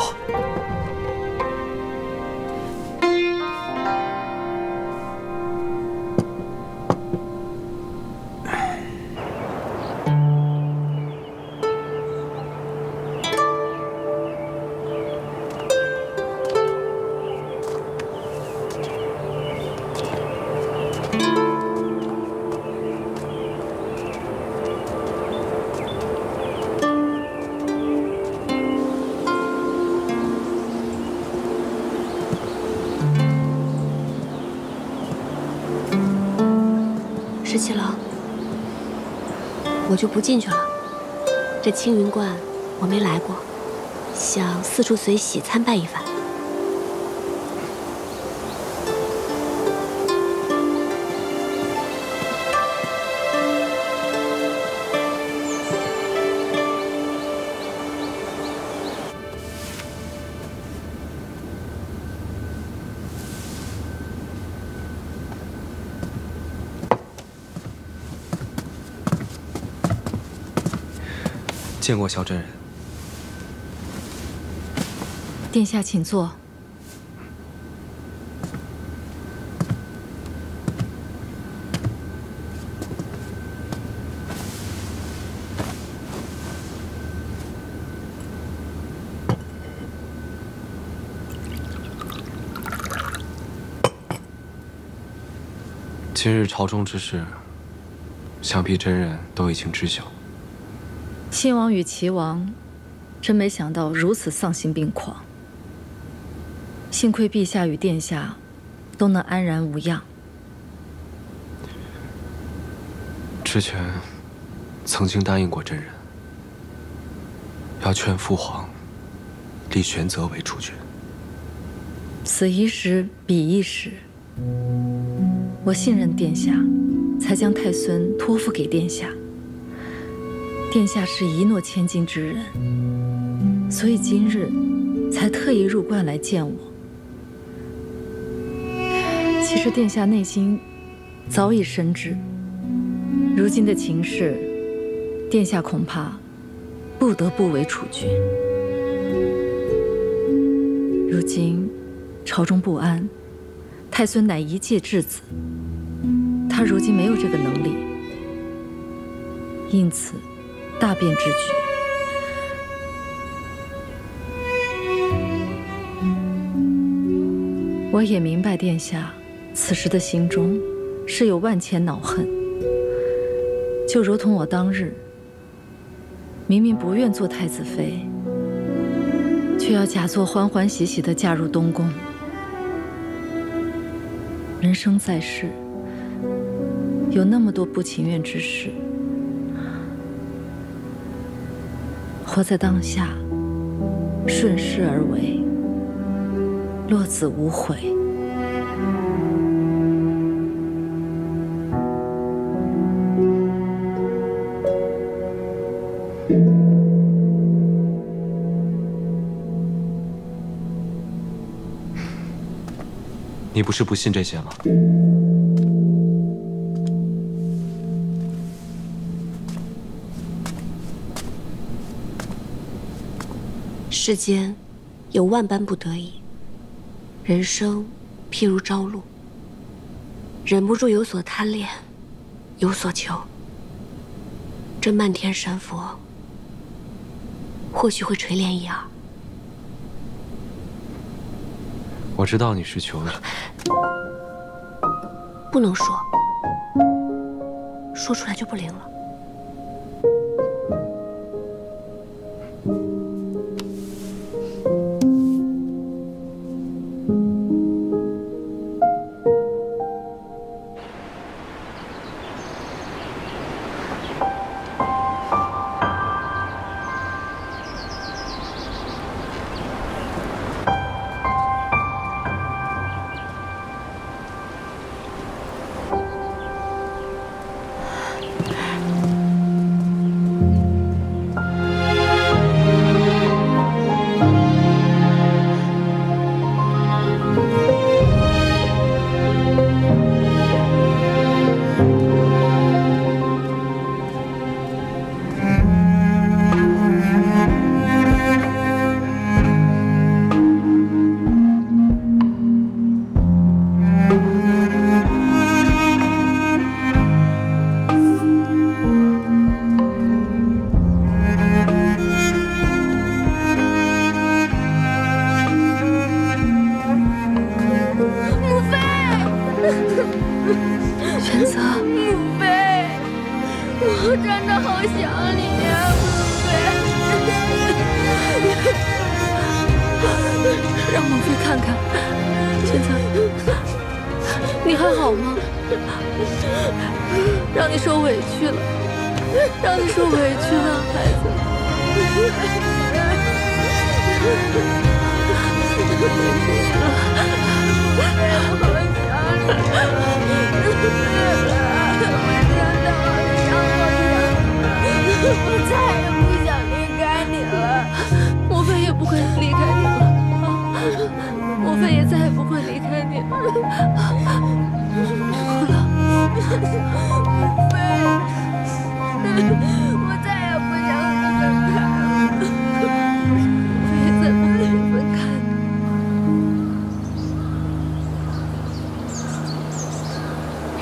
十七郎，我就不进去了。这青云观我没来过，想四处随喜参拜一番。
见过萧真人。
殿下请坐。
今日朝中之事，想必真人都已经知晓。
亲王与齐王，真没想到如此丧心病狂。幸亏陛下与殿下都能安然无恙。
之前曾经答应过真人，要劝父皇立玄泽为储君。
此一时，彼一时。我信任殿下，才将太孙托付给殿下。殿下是一诺千金之人，所以今日才特意入关来见我。其实殿下内心早已深知，如今的情势，殿下恐怕不得不为储君。如今朝中不安，太孙乃一介质子，他如今没有这个能力，因此大变之举。我也明白殿下此时的心中是有万千恼恨，就如同我当日明明不愿做太子妃，却要假作欢欢喜喜地嫁入东宫。人生在世，有那么多不情愿之事，活在当下，顺势而为，落子无悔。
你不是不信这些吗？
世间有万般不得已，人生譬如朝露，忍不住有所贪恋，
有所求，这漫天神佛或许会垂怜一二。
我知道你是求的，
不能说，说出来就不灵了。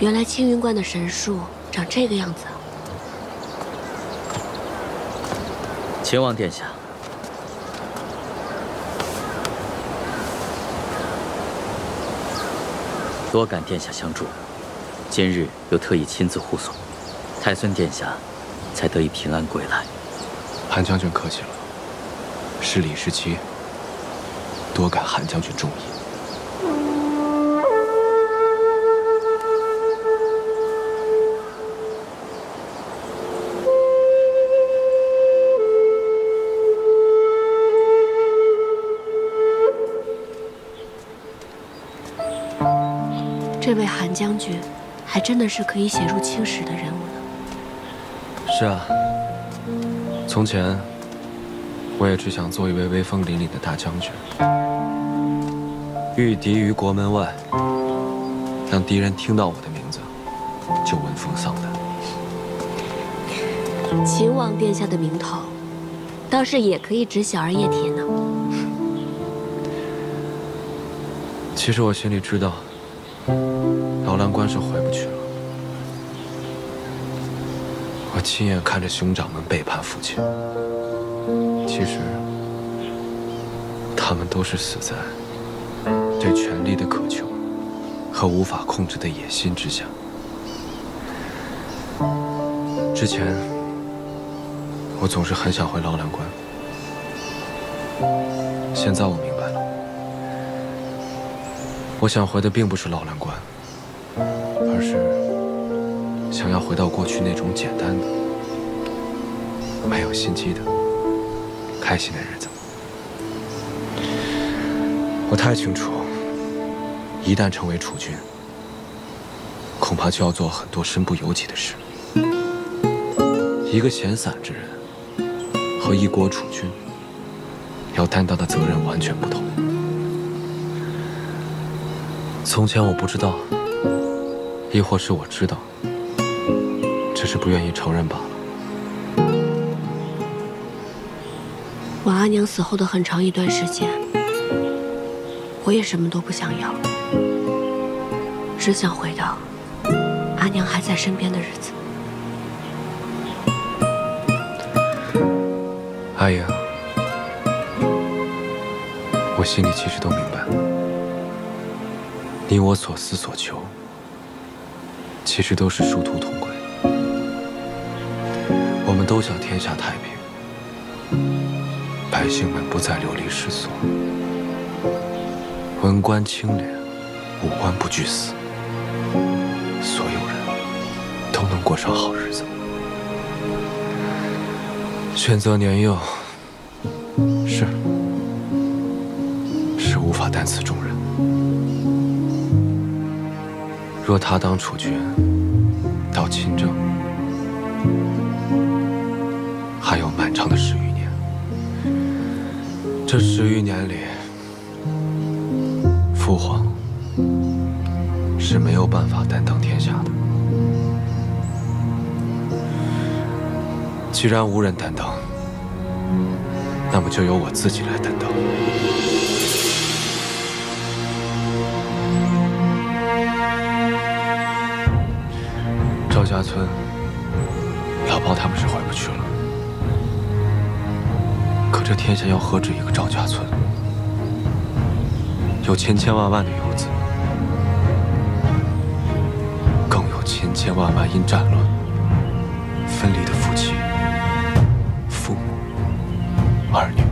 原来青云观的神树长这个样子。
秦王殿下，多感殿下相助，今日又特意亲自护送，太孙殿下才得以平安归来。
韩将军客气了，是礼是期，多感韩将军重意。
这位韩将军，还真的是可以写入青史的人物呢。
是啊，从前我也只想做一位威风凛凛的大将军，御敌于国门外，让敌人听到我的名字就闻风丧胆。
秦王殿下的名头，倒是也可以指小儿叶铁呢。
其实我心里知道。劳兰关是回不去了。我亲眼看着兄长们背叛父亲，其实他们都是死在对权力的渴求和无法控制的野心之下。之前我总是很想回劳兰关，现在我明白了，我想回的并不是劳兰关。而是想要回到过去那种简单的、没有心机的、开心的日子。我太清楚，一旦成为储君，恐怕就要做很多身不由己的事。一个闲散之人和一国储君要担当的责任完全不同。从前我不知道。亦或是我知道，只是不愿意承认罢了。
我阿娘死后的很长一段时间，我也什么都不想要，只想回到
阿娘还在身边的日子。
阿英，我心里其实都明白，你我所思所求，其实都是殊途同归。我们都想天下太平，百姓们不再流离失所，文官清廉，武官不惧死，所有人都能过上好日子。选择年幼，是无法担此重任。若他当储君，到亲政，还有漫长的10余年。这10余年里，父皇是没有办法担当天下的。既然无人担当，那么就由我自己来担当。赵家村，老包他们是回不去了。可这天下要何止一个赵家村？有千千万万的游子，更有千千万万因战乱分离的夫妻、父母、儿女。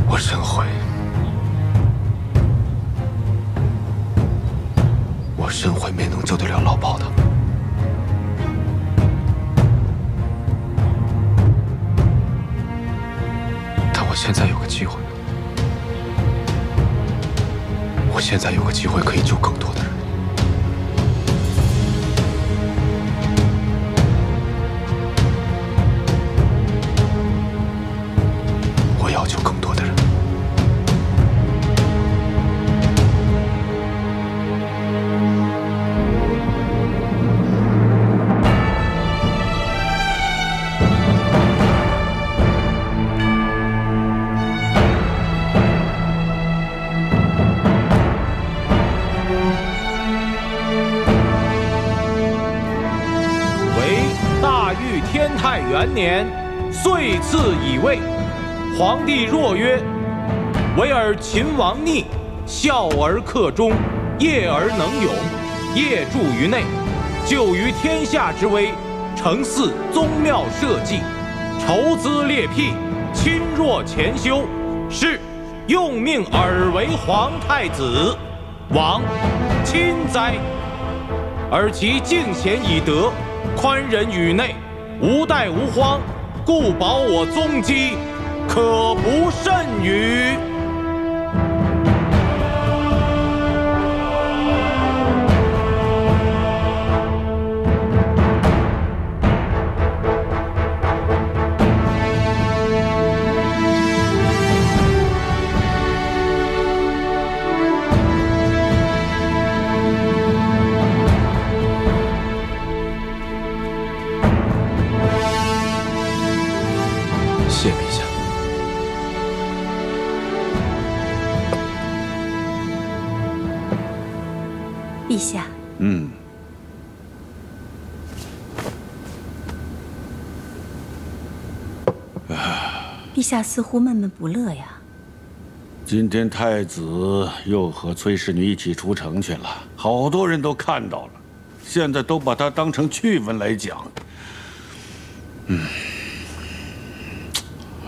我深悔，没能救得了老包他们。但我现在有个机会，我现在有个机会可以救更多的人。我要救更多的人。
元年，岁次乙未，皇帝若曰：“唯尔秦王逆，孝而克忠，业而能勇，业著于内，救于天下之危，承祀宗庙社稷，筹资列辟，亲弱前修，是用命尔为皇太子，王亲哉！而其敬贤以德，宽仁于内，无怠无荒，故保我宗基，可不甚于。”
谢陛下。
陛下，陛下似乎闷闷不乐呀。
今天太子又和崔氏女一起出城去了，好多人都看到了，现在都把他当成趣闻来讲。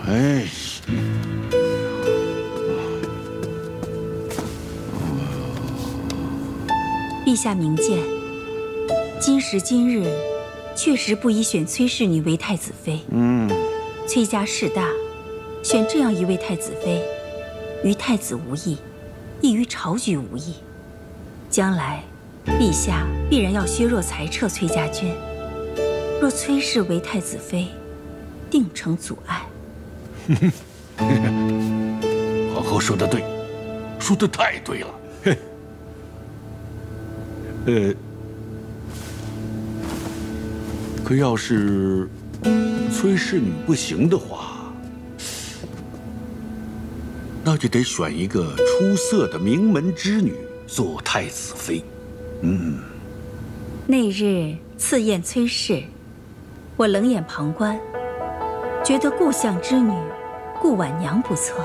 哎，
陛下明鉴，今时今日，确实不宜选崔氏女为太子妃。崔家势大，选这样一位太子妃，于太子无益，亦于朝局无益。将来，陛下必然要削弱裁撤崔家军。若崔氏为太子妃，定成阻碍。
皇后说得对，说得太对了。可要是崔氏女不行的话，那就得选一个出色的名门之女做太子妃。
那日赐宴崔氏，我冷眼旁观，觉得故相之女顾婉娘不错。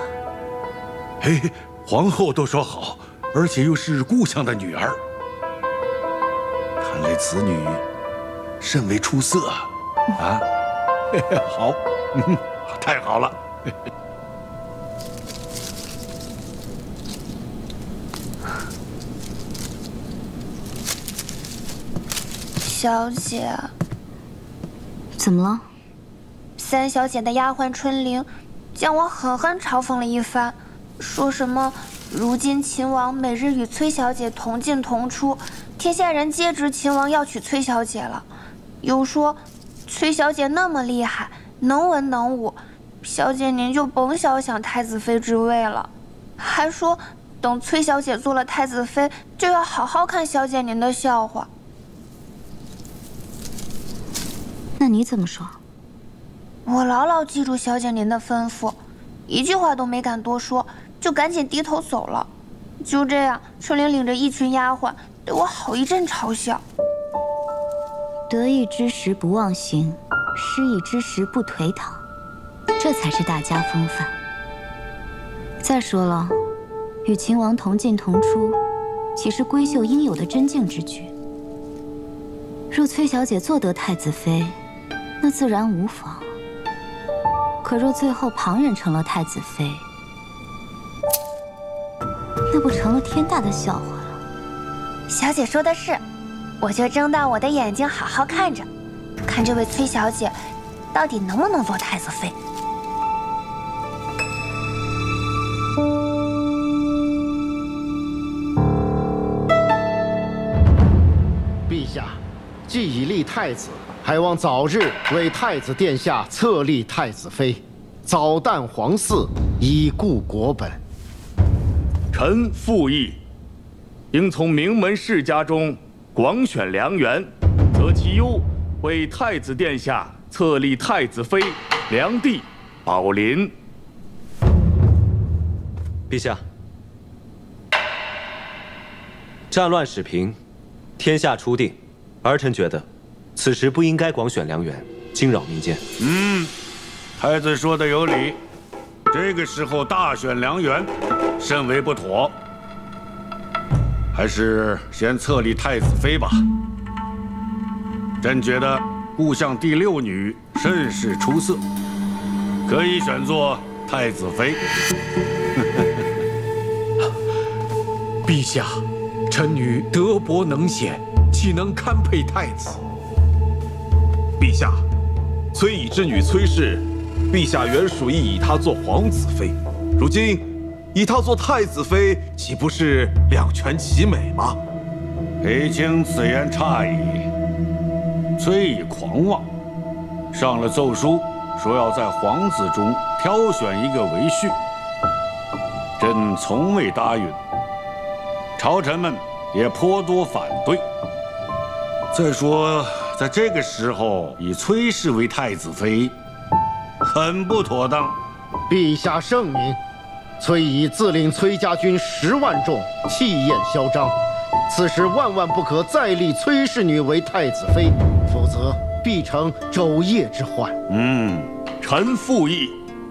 嘿，皇后都说好，而且又是故相的女儿，看来此女甚为出色啊！好，太好了。
小姐，
怎么了？
三小姐的丫鬟春玲将我狠狠嘲讽了一番，说什么如今秦王每日与崔小姐同进同出，天下人皆知秦王要娶崔小姐了，又说崔小姐那么厉害，能文能武，小姐您就甭想想太子妃之位了，还说等崔小姐做了太子妃，就要好好看小姐您的笑话。
那你怎么说？
我牢牢记住小姐您的吩咐，一句话都没敢多说，就赶紧低头走了。就这样，春玲领着一群丫鬟对我好一阵嘲笑。
得意之时不忘形，失意之时不颓唐，这才是大家风范。再说了，与秦王同进同出，岂是闺秀应有的贞静之举？若崔小姐做得太子妃，那自然无妨。可若最后旁人成了太子妃，那不成了天大的笑话了？
小姐说的是，我就睁大我的眼睛好好看着，看这位崔小姐到底能不能做太子妃。
陛下，既已立太子，还望早日为太子殿下册立太子妃，早诞皇嗣，以固国本。
臣附议，应从名门世家中广选良缘，择其优，为太子殿下册立太子妃梁帝宝林。
陛下，战乱始平，天下初定，儿臣觉得，此时不应该广选良缘，惊扰民间。
太子说的有理，这个时候大选良缘，甚为不妥。还是先册立太子妃吧。朕觉得故相第六女甚是出色，可以选作太子妃。
陛下，臣女德薄能显，岂能堪配太子？
陛下，崔乙之女崔氏，陛下原属意以她做皇子妃，如今以她做太子妃，岂不是两全其美吗？
裴卿此言差矣。崔乙狂妄，上了奏书，说要在皇子中挑选一个为婿。朕从未答应，朝臣们也颇多反对。再说，在这个时候以崔氏为太子妃，很不妥当。
陛下圣明，崔乙自领崔家军10万众，气焰嚣张。此时万万不可再立崔氏女为太子妃，否则必成昼夜之患。
臣附议，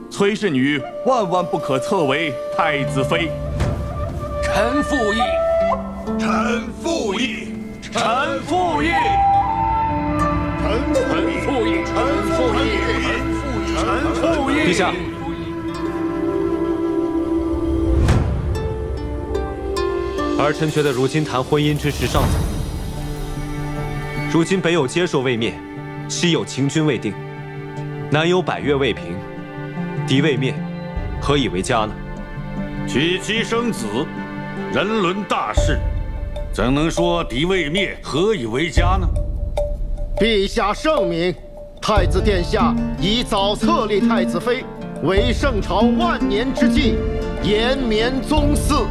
崔氏女万万不可册为太子妃。
臣附议。
臣附议。
臣附议。
臣附议。臣附议。臣附议。
陛下。儿臣觉得如今谈婚姻之事尚早。如今北有接受未灭，西有秦军未定，南有百越未平，敌未灭，何以为家呢？
娶妻生子，人伦大事，怎能说敌未灭，何以为家呢？
陛下圣明，太子殿下已早册立太子妃，为圣朝万年之计，延绵宗嗣。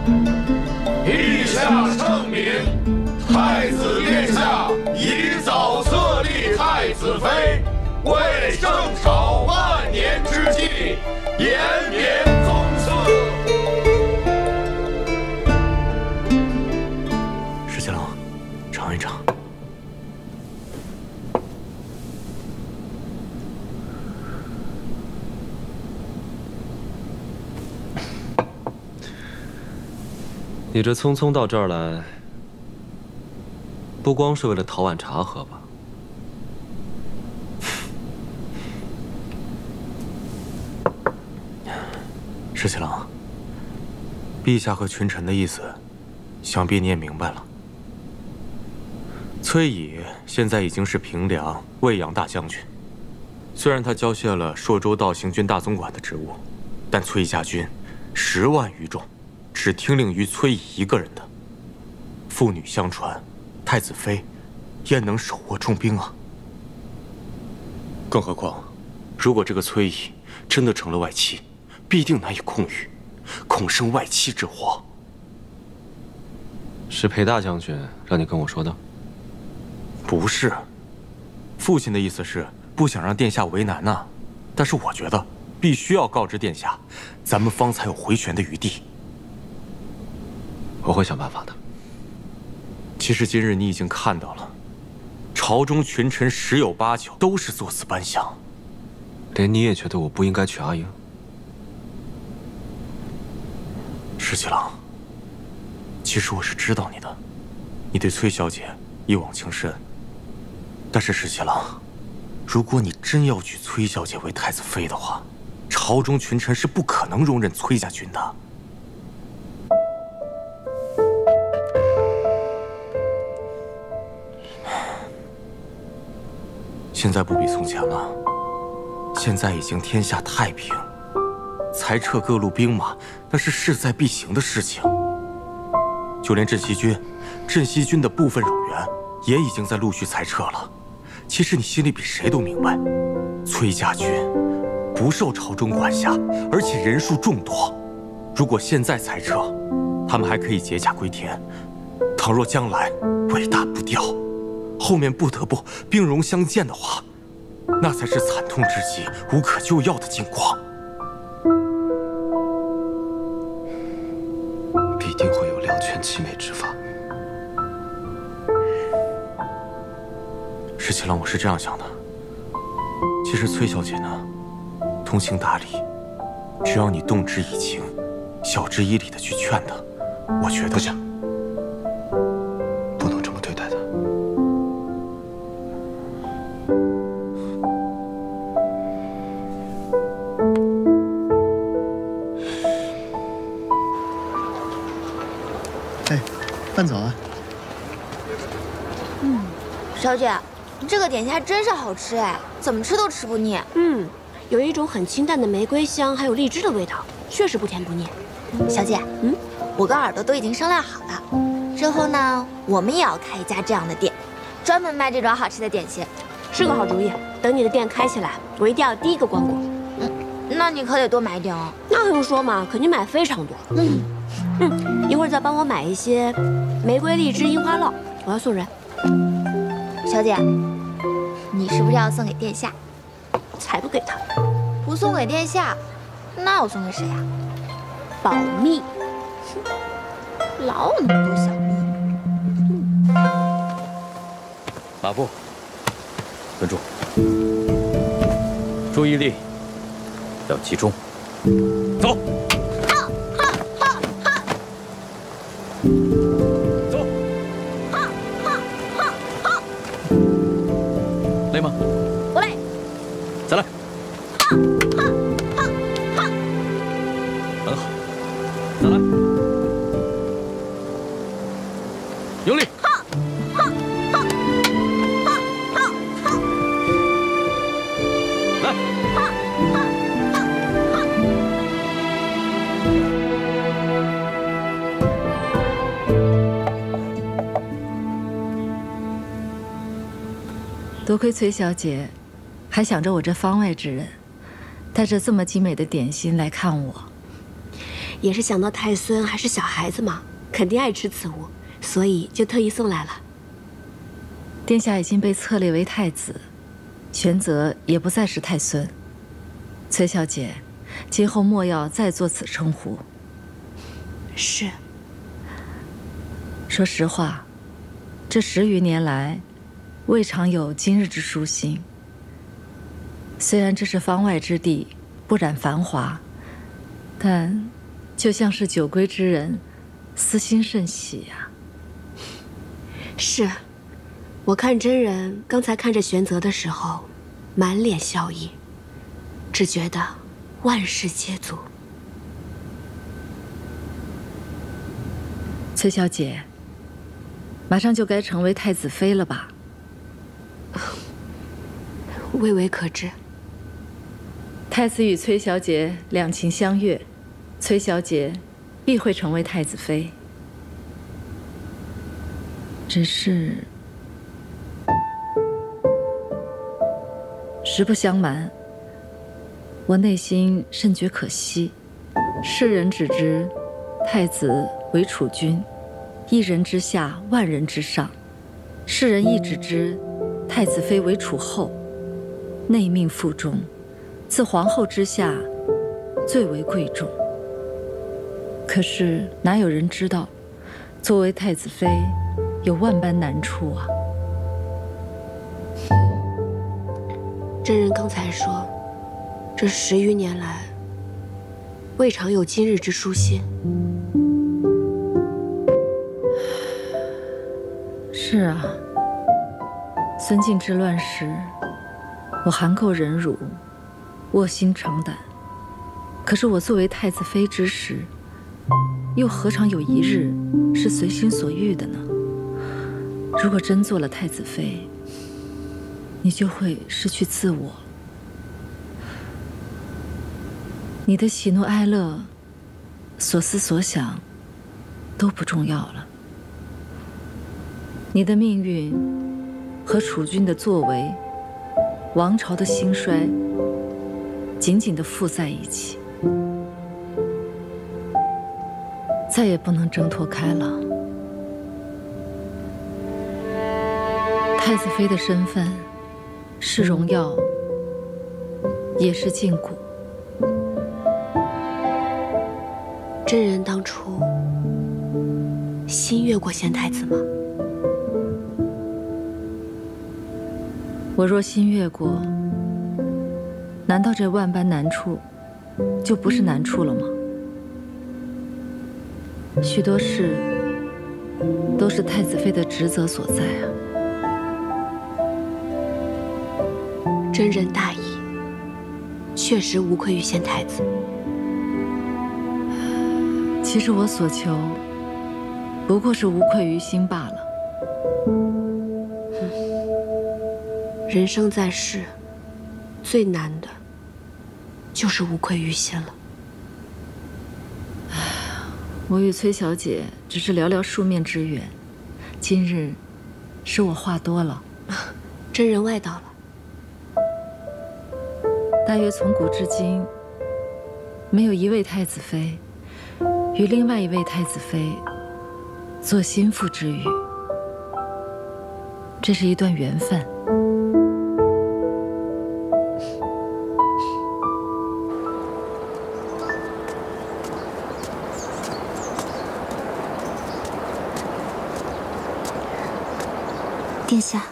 陛下圣明，太子殿下已早册立太子妃，为圣朝万年之计，延绵宗嗣。
石七郎，尝一尝。
你这匆匆到这儿来，不光是为了讨碗茶喝吧？
石七郎，陛下和群臣的意思，想必你也明白了。崔乙现在已经是平凉卫阳大将军，虽然他交卸了朔州道行军大总管的职务，但崔家军10万余众，只听令于崔乙一个人的。父女相传，太子妃焉能手握重兵啊？更何况，如果这个崔乙真的成了外戚，必定难以控御，恐生外戚之祸。
是裴大将军让你跟我说的？
不是，父亲的意思是不想让殿下为难呐。但是我觉得必须要告知殿下，咱们方才有回旋的余地。
我会想办法的。
其实今日你已经看到了，朝中群臣10有8九都是作死班相。
连你也觉得我不应该娶阿英？
石七郎，其实我是知道你的，你对崔小姐一往情深。但是石七郎，如果你真要娶崔小姐为太子妃的话，朝中群臣是不可能容忍崔家军的。现在不比从前了，现在已经天下太平，裁撤各路兵马那是势在必行的事情。就连镇西军的部分冗员也已经在陆续裁撤了。其实你心里比谁都明白，崔家军不受朝中管辖，而且人数众多。如果现在裁撤，他们还可以解甲归田；倘若将来尾大不掉，后面不得不兵戎相见的话，那才是惨痛至极、无可救药的境况。
必定会有两全其美之法。
石七郎，我是这样想的。其实崔小姐呢，通情达理，只要你动之以情，晓之以理的去劝她，我觉得
不行，不能这么对待她。
哎，饭早啊。
小姐，这个点心真是好吃哎，怎么吃都吃不腻。
有一种很清淡的玫瑰香，还有荔枝的味道，确实不甜不腻。
小姐，我跟耳朵都已经商量好了，之后呢，我们也要开一家这样的店，专门卖这种好吃的点心。
是个好主意。等你的店开起来，我一定要第一个光顾。
那你可得多买点哦。
那还用说嘛，肯定买非常多。一会儿再帮我买一些玫瑰、荔枝、樱花酪，我要送人。
小姐，你是不是要送给殿下？
才不给他！
不送给殿下，那我送给谁呀？
保密。
老有那么多小秘。
马步，稳住，注意力要集中，走。累吗？
不累。
再来。很好，再来。用力。来。
多亏崔小姐，还想着我这方外之人，带着这么精美的点心来看我。
也是想到太孙还是小孩子嘛，肯定爱吃此物，所以就特意送来了。
殿下已经被册立为太子，权责也不再是太孙。崔小姐，今后莫要再做此称呼。
是。
说实话，这10余年来，未尝有今日之舒心。虽然这是方外之地，不染繁华，但就像是酒归之人，私心甚喜呀。
是，我看真人刚才看着玄泽的时候，满脸笑意，只觉得万事皆足。
崔小姐，马上就该成为太子妃了吧？
微微可知。
太子与崔小姐两情相悦，崔小姐必会成为太子妃。只是，实不相瞒，我内心甚觉可惜。世人只知太子为储君，一人之下，万人之上；世人亦只知太子妃为储后，内命腹中，自皇后之下，最为贵重。可是哪有人知道，作为太子妃，有万般难处啊！
真人刚才说，这10余年来，未尝有今日之舒心。
是啊，孙晋之乱时，我含垢忍辱，卧薪尝胆。可是我作为太子妃之时，又何尝有一日是随心所欲的呢？如果真做了太子妃，你就会失去自我，你的喜怒哀乐、所思所想都不重要了。你的命运和储君的作为、王朝的兴衰，紧紧地附在一起，再也不能挣脱开了。太子妃的身份是荣耀，也是禁锢。
真人当初心悦过贤太子吗？
我若心悦过，难道这万般难处就不是难处了吗？许多事都是太子妃的职责所在啊。
真人大义，确实无愧于贤太子。
其实我所求，不过是无愧于心罢了。
人生在世，最难的，就是无愧于心了。
我与崔小姐只是寥寥数面之缘，今日是我话多了。
真人外道了。
大约从古至今，没有一位太子妃与另外一位太子妃做心腹之语，这是一段缘分。
殿下，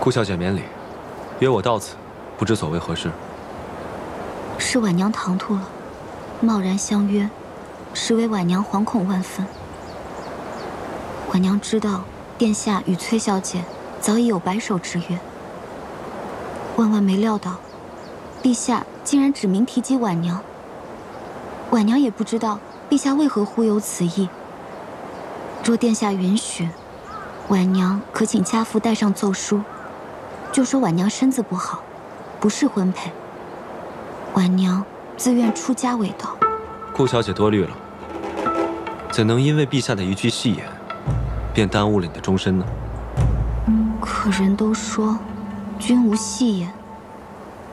顾小姐免礼，约我到此，不知所谓何事？
是婉娘唐突了，贸然相约，实为婉娘惶恐万分。婉娘知道殿下与崔小姐早已有白首之约，万万没料到，陛下竟然指名提及婉娘。婉娘也不知道陛下为何忽有此意。若殿下允许，婉娘可请家父带上奏书，就说婉娘身子不好，不适婚配。婉娘自愿出家为道。
顾小姐多虑了，怎能因为陛下的一句戏言，便耽误了你的终身呢？
可人都说，君无戏言。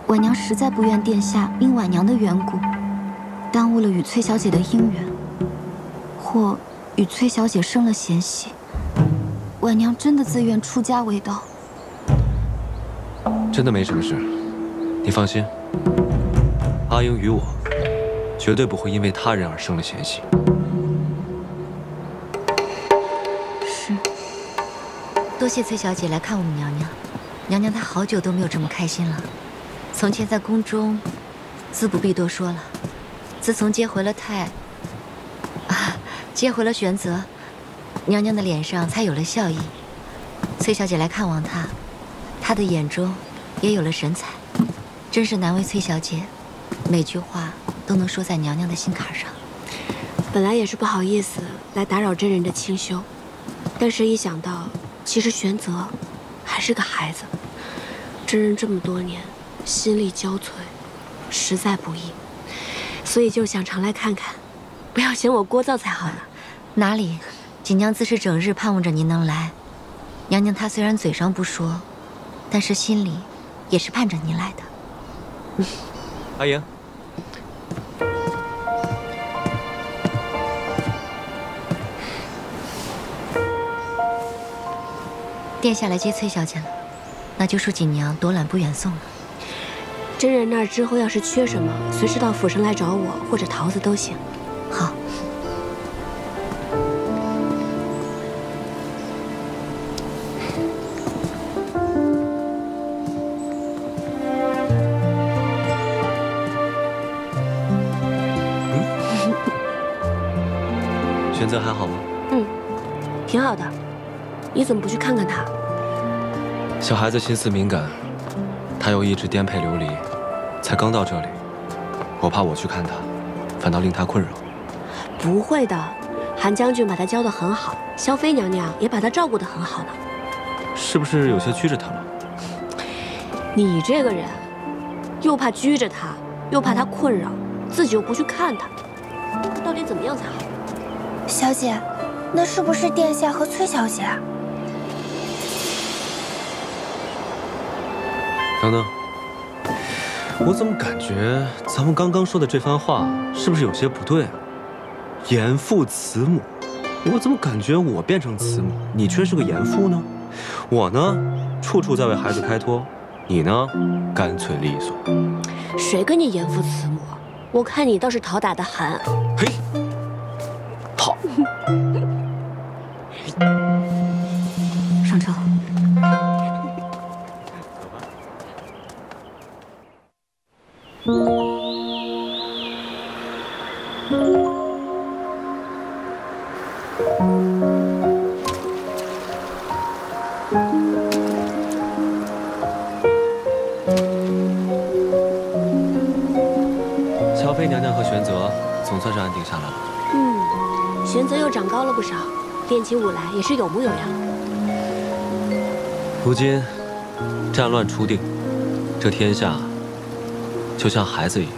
婉娘实在不愿殿下因婉娘的缘故，耽误了与崔小姐的姻缘，或与崔小姐生了嫌隙。婉娘真的自愿出家为道。
真的没什么事，你放心。阿英与我，绝对不会因为他人而生了嫌隙。
是。
多谢崔小姐来看我们娘娘，娘娘她好久都没有这么开心了。从前在宫中，自不必多说了。自从接回了太，
接回了玄泽，娘娘的脸上才有了笑意。崔小姐来看望她，她的眼中也有了神采，真是难为崔小姐，每句话都能说在娘娘的心坎上。
本来也是不好意思来打扰真人的清修，但是一想到其实玄泽还是个孩子，真人这么多年心力交瘁，实在不易，所以就想常来看看，不要嫌我聒噪才好呢。
哪里，锦娘自是整日盼望着您能来。娘娘她虽然嘴上不说，但是心里也是盼着您来的。
阿莹，
殿下来接崔小姐了，那就恕锦娘多揽不远送了。
真人那儿之后要是缺什么，随时到府上来找我或者桃子都行。
好。
玄泽还好吗？
挺好的。你怎么不去看看他？
小孩子心思敏感，他又一直颠沛流离，才刚到这里，我怕我去看他，反倒令他困扰。
不会的，韩将军把他教得很好，萧妃娘娘也把他照顾得很好呢。
是不是有些拘着他了？
你这个人，又怕拘着他，又怕他困扰，自己又不去看他，到底怎么样才好？
小姐，那是不是殿下和崔小姐啊？
等等，我怎么感觉咱们刚刚说的这番话是不是有些不对啊？严父慈母，我怎么感觉我变成慈母，你却是个严父呢？我呢，处处在为孩子开脱，你呢，干脆利索。
谁跟你严父慈母？我看你倒是讨打的狠。
嘿，讨。
上车。
萧妃娘娘和玄泽总算是安定下来了。
玄泽又长高了不少，练起武来也是有模有样。
如今战乱初定，这天下就像孩子一样，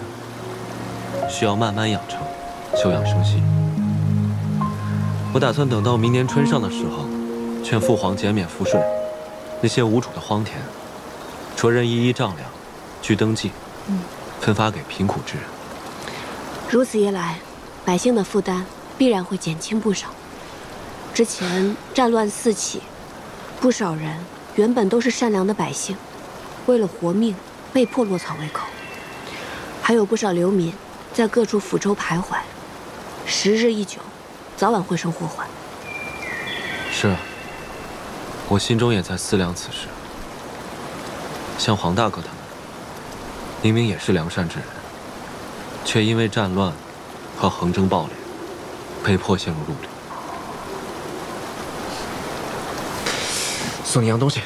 需要慢慢养成，休养生息。我打算等到明年春上的时候，劝父皇减免赋税，那些无主的荒田，着人一一丈量，据登记，分发给贫苦之人。
如此一来，百姓的负担必然会减轻不少。之前战乱四起，不少人原本都是善良的百姓，为了活命被迫落草为寇，还有不少流民在各处府州徘徊，时日一久，早晚会生祸患。
是啊，我心中也在思量此事。像黄大哥他们，明明也是良善之人，却因为战乱和横征暴敛，被迫陷入入里。
送你样东西。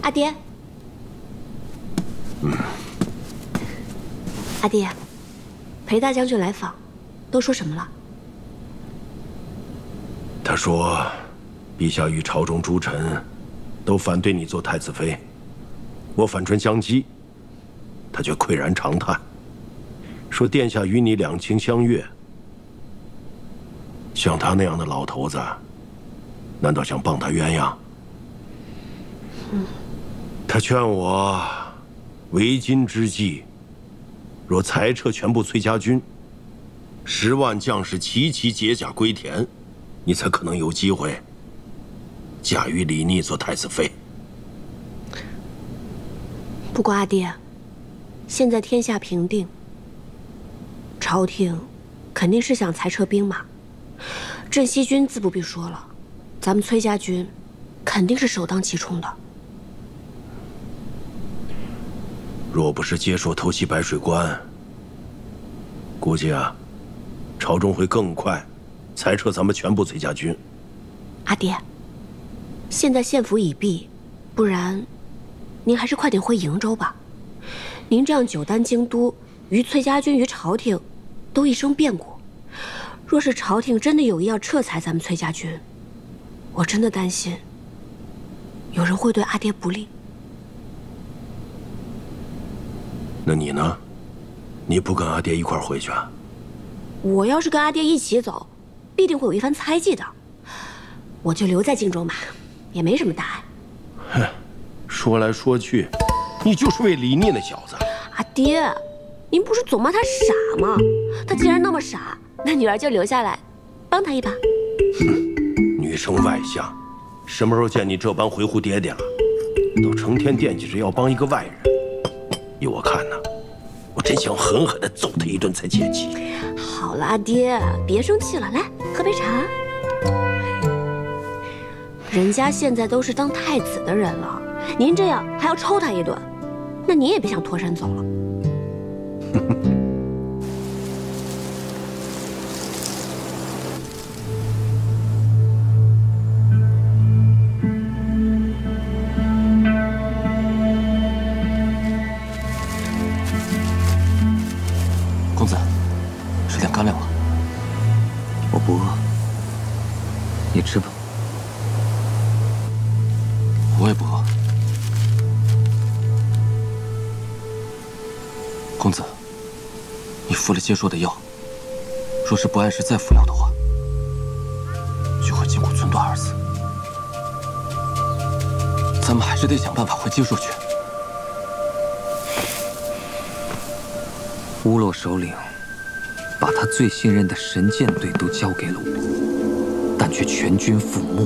阿爹。阿爹，裴大将军来访，都说什么了？
他说，陛下与朝中诸臣都反对你做太子妃，我反唇相讥，他却喟然长叹，说殿下与你两情相悦。像他那样的老头子，难道想傍他鸳鸯？他劝我，为今之计，若裁撤全部崔家军，10万将士齐齐解甲归田，你才可能有机会嫁与李逆做太子妃。
不过阿爹，现在天下平定，朝廷肯定是想裁撤兵马，镇西军自不必说了，咱们崔家军肯定是首当其冲的。
若不是接受偷袭白水关，估计朝中会更快裁撤咱们全部崔家军。
阿爹，现在县府已闭，不然您还是快点回瀛州吧。您这样久担京都，于崔家军于朝廷都一生变故。若是朝廷真的有意要撤裁咱们崔家军，我真的担心有人会对阿爹不利。
那你呢？你不跟阿爹一块儿回去啊？
我要是跟阿爹一起走，必定会有一番猜忌的。我就留在荆州嘛，也没什么大碍。
哼，说来说去，你就是为李逆那小子。
阿爹，您不是总骂他傻吗？他既然那么傻，那女儿就留下来，帮他一把。
哼，女生外向，什么时候见你这般维护爹爹了？都成天惦记着要帮一个外人。依我看呢，我真想狠狠地揍他一顿才解气。
好了，阿爹，别生气了，来喝杯茶。人家现在都是当太子的人了，您这样还要抽他一顿，那您也别想脱身走了。
公子，吃点干粮吧。
我不饿，你吃吧。
我也不饿。公子，你服了接说的药，若是不按时再服药的话，就会筋骨寸断而死。咱们还是得想办法回接说去。
乌洛首领把他最信任的神剑队都交给了我，但却全军覆没。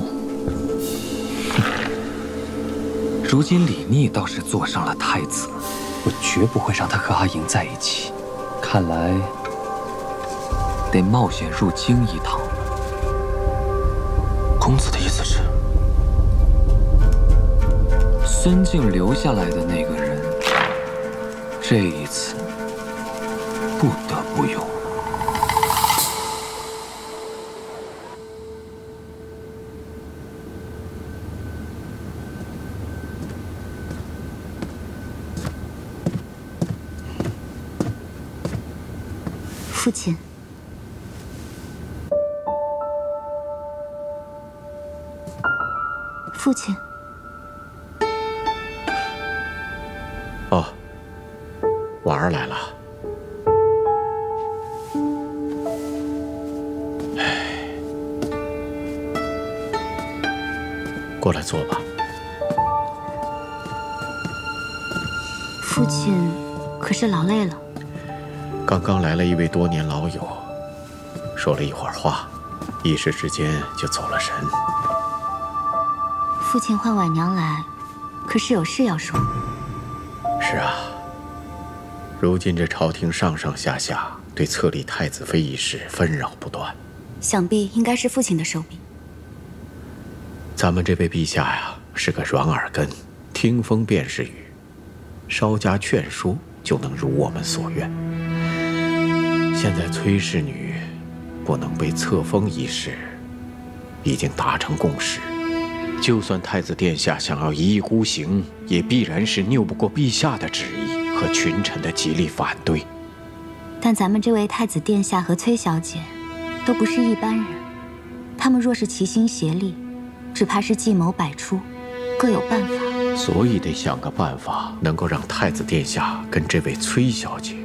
如今李逆倒是坐上了太子，我绝不会让他和阿莹在一起。看来得冒险入京一趟。
公子的意思是，
孙敬留下来的那个人，这一次不得不用。
父亲，父亲。
哦，婉儿来了。过来坐吧。
父亲可是劳累了。
刚刚来了一位多年老友，说了一会儿话，一时之间就走了神。
父亲唤婉娘来，可是有事要说。
是啊，如今这朝廷上上下下对册立太子妃一事纷扰不断，
想必应该是父亲的手笔。
咱们这位陛下呀，是个软耳根，听风便是雨，稍加劝说就能如我们所愿。现在崔氏女不能被册封一事，已经达成共识，就算太子殿下想要一意孤行，也必然是拗不过陛下的旨意和群臣的极力反对。
但咱们这位太子殿下和崔小姐，都不是一般人，他们若是齐心协力，只怕是计谋百出，各有办法。
所以得想个办法，能够让太子殿下跟这位崔小姐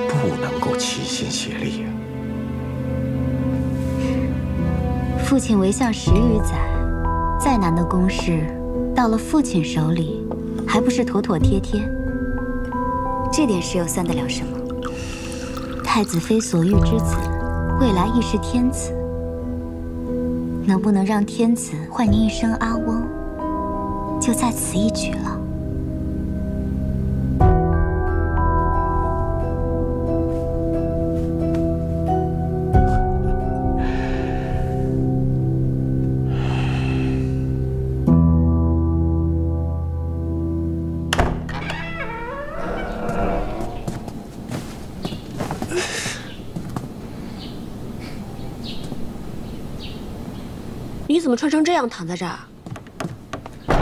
不能够齐心协力啊。
父亲为相10余载，再难的公事，到了父亲手里，还不是妥妥帖帖？这点事又算得了什么？太子妃所育之子，未来亦是天子。能不能让天子唤您一声阿翁，就在此一举了。
你怎么穿成这样躺在这儿？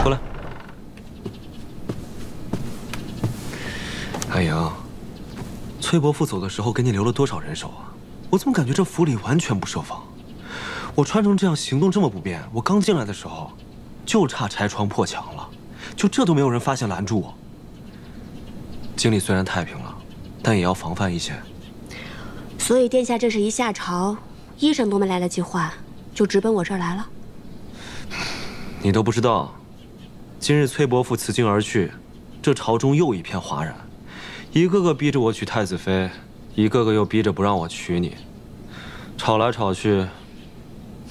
过来。海莹，崔伯父走的时候给你留了多少人手啊？我怎么感觉这府里完全不设防？我穿成这样，行动这么不便，我刚进来的时候，就差拆窗破墙了，就这都没有人发现拦住我。京里虽然太平了，但也要防范一些。
所以殿下这是一下朝，衣裳都没来得及换，就直奔我这儿来了。
你都不知道，今日崔伯父辞京而去，这朝中又一片哗然，一个个逼着我娶太子妃，一个个又逼着不让我娶你，吵来吵去，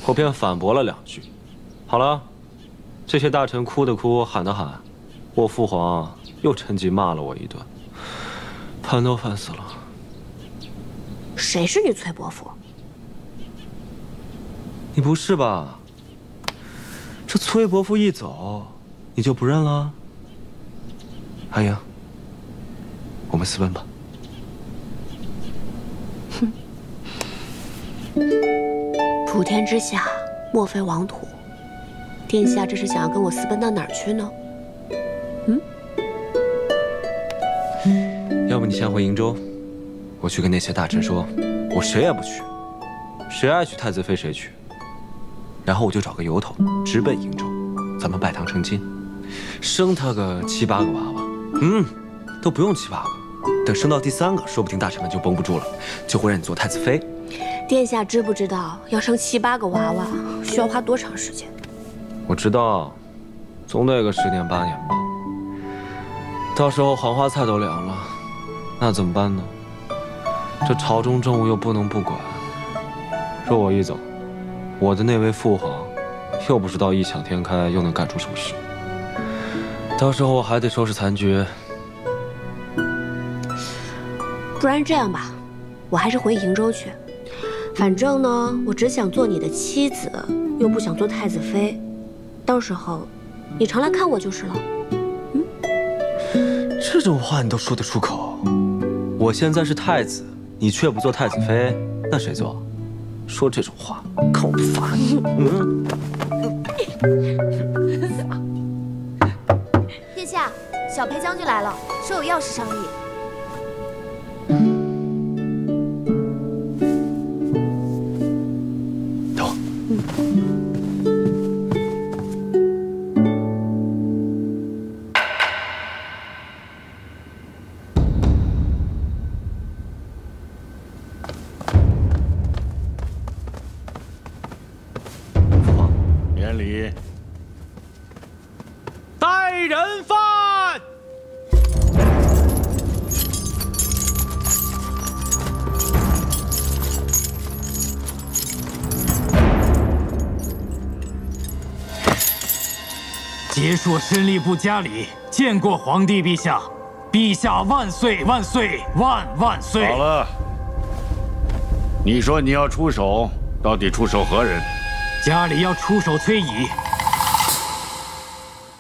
我便反驳了2句。好了，这些大臣哭的哭，喊的喊，我父皇又趁机骂了我一顿，烦都烦死了。
谁是你崔伯父？
你不是吧？这崔伯父一走，你就不认了？阿英，我们私奔吧。
哼，普天之下，莫非王土。殿下这是想要跟我私奔到哪儿去呢？
要不你先回瀛州，我去跟那些大臣说，我谁也不娶，谁爱娶太子妃谁娶。然后我就找个由头，直奔瀛州，咱们拜堂成亲，生他个7、8个娃娃，都不用7、8个，等生到第3个，说不定大臣们就绷不住了，就会让你做太子妃。
殿下知不知道，要生7、8个娃娃需要花多长时间？
我知道，总得个10年8年吧。到时候黄花菜都凉了，那怎么办呢？这朝中政务又不能不管，若我一走，我的那位父皇，又不知道异想天开，又能干出什么事。到时候我还得收拾残局。
不然这样吧，我还是回瀛州去。反正呢，我只想做你的妻子，又不想做太子妃。到时候，你常来看我就是了。
这种话你都说得出口？我现在是太子，你却不做太子妃，那谁做？说这种话，看我不罚你！
殿下，小裴将军来了，说有要事商议。
等我。
免礼。
带人犯。
杰硕身吏部家里见过皇帝陛下，陛下万岁万岁万万岁！
好了，你说你要出手，到底出手何人？
家里要出手崔乙，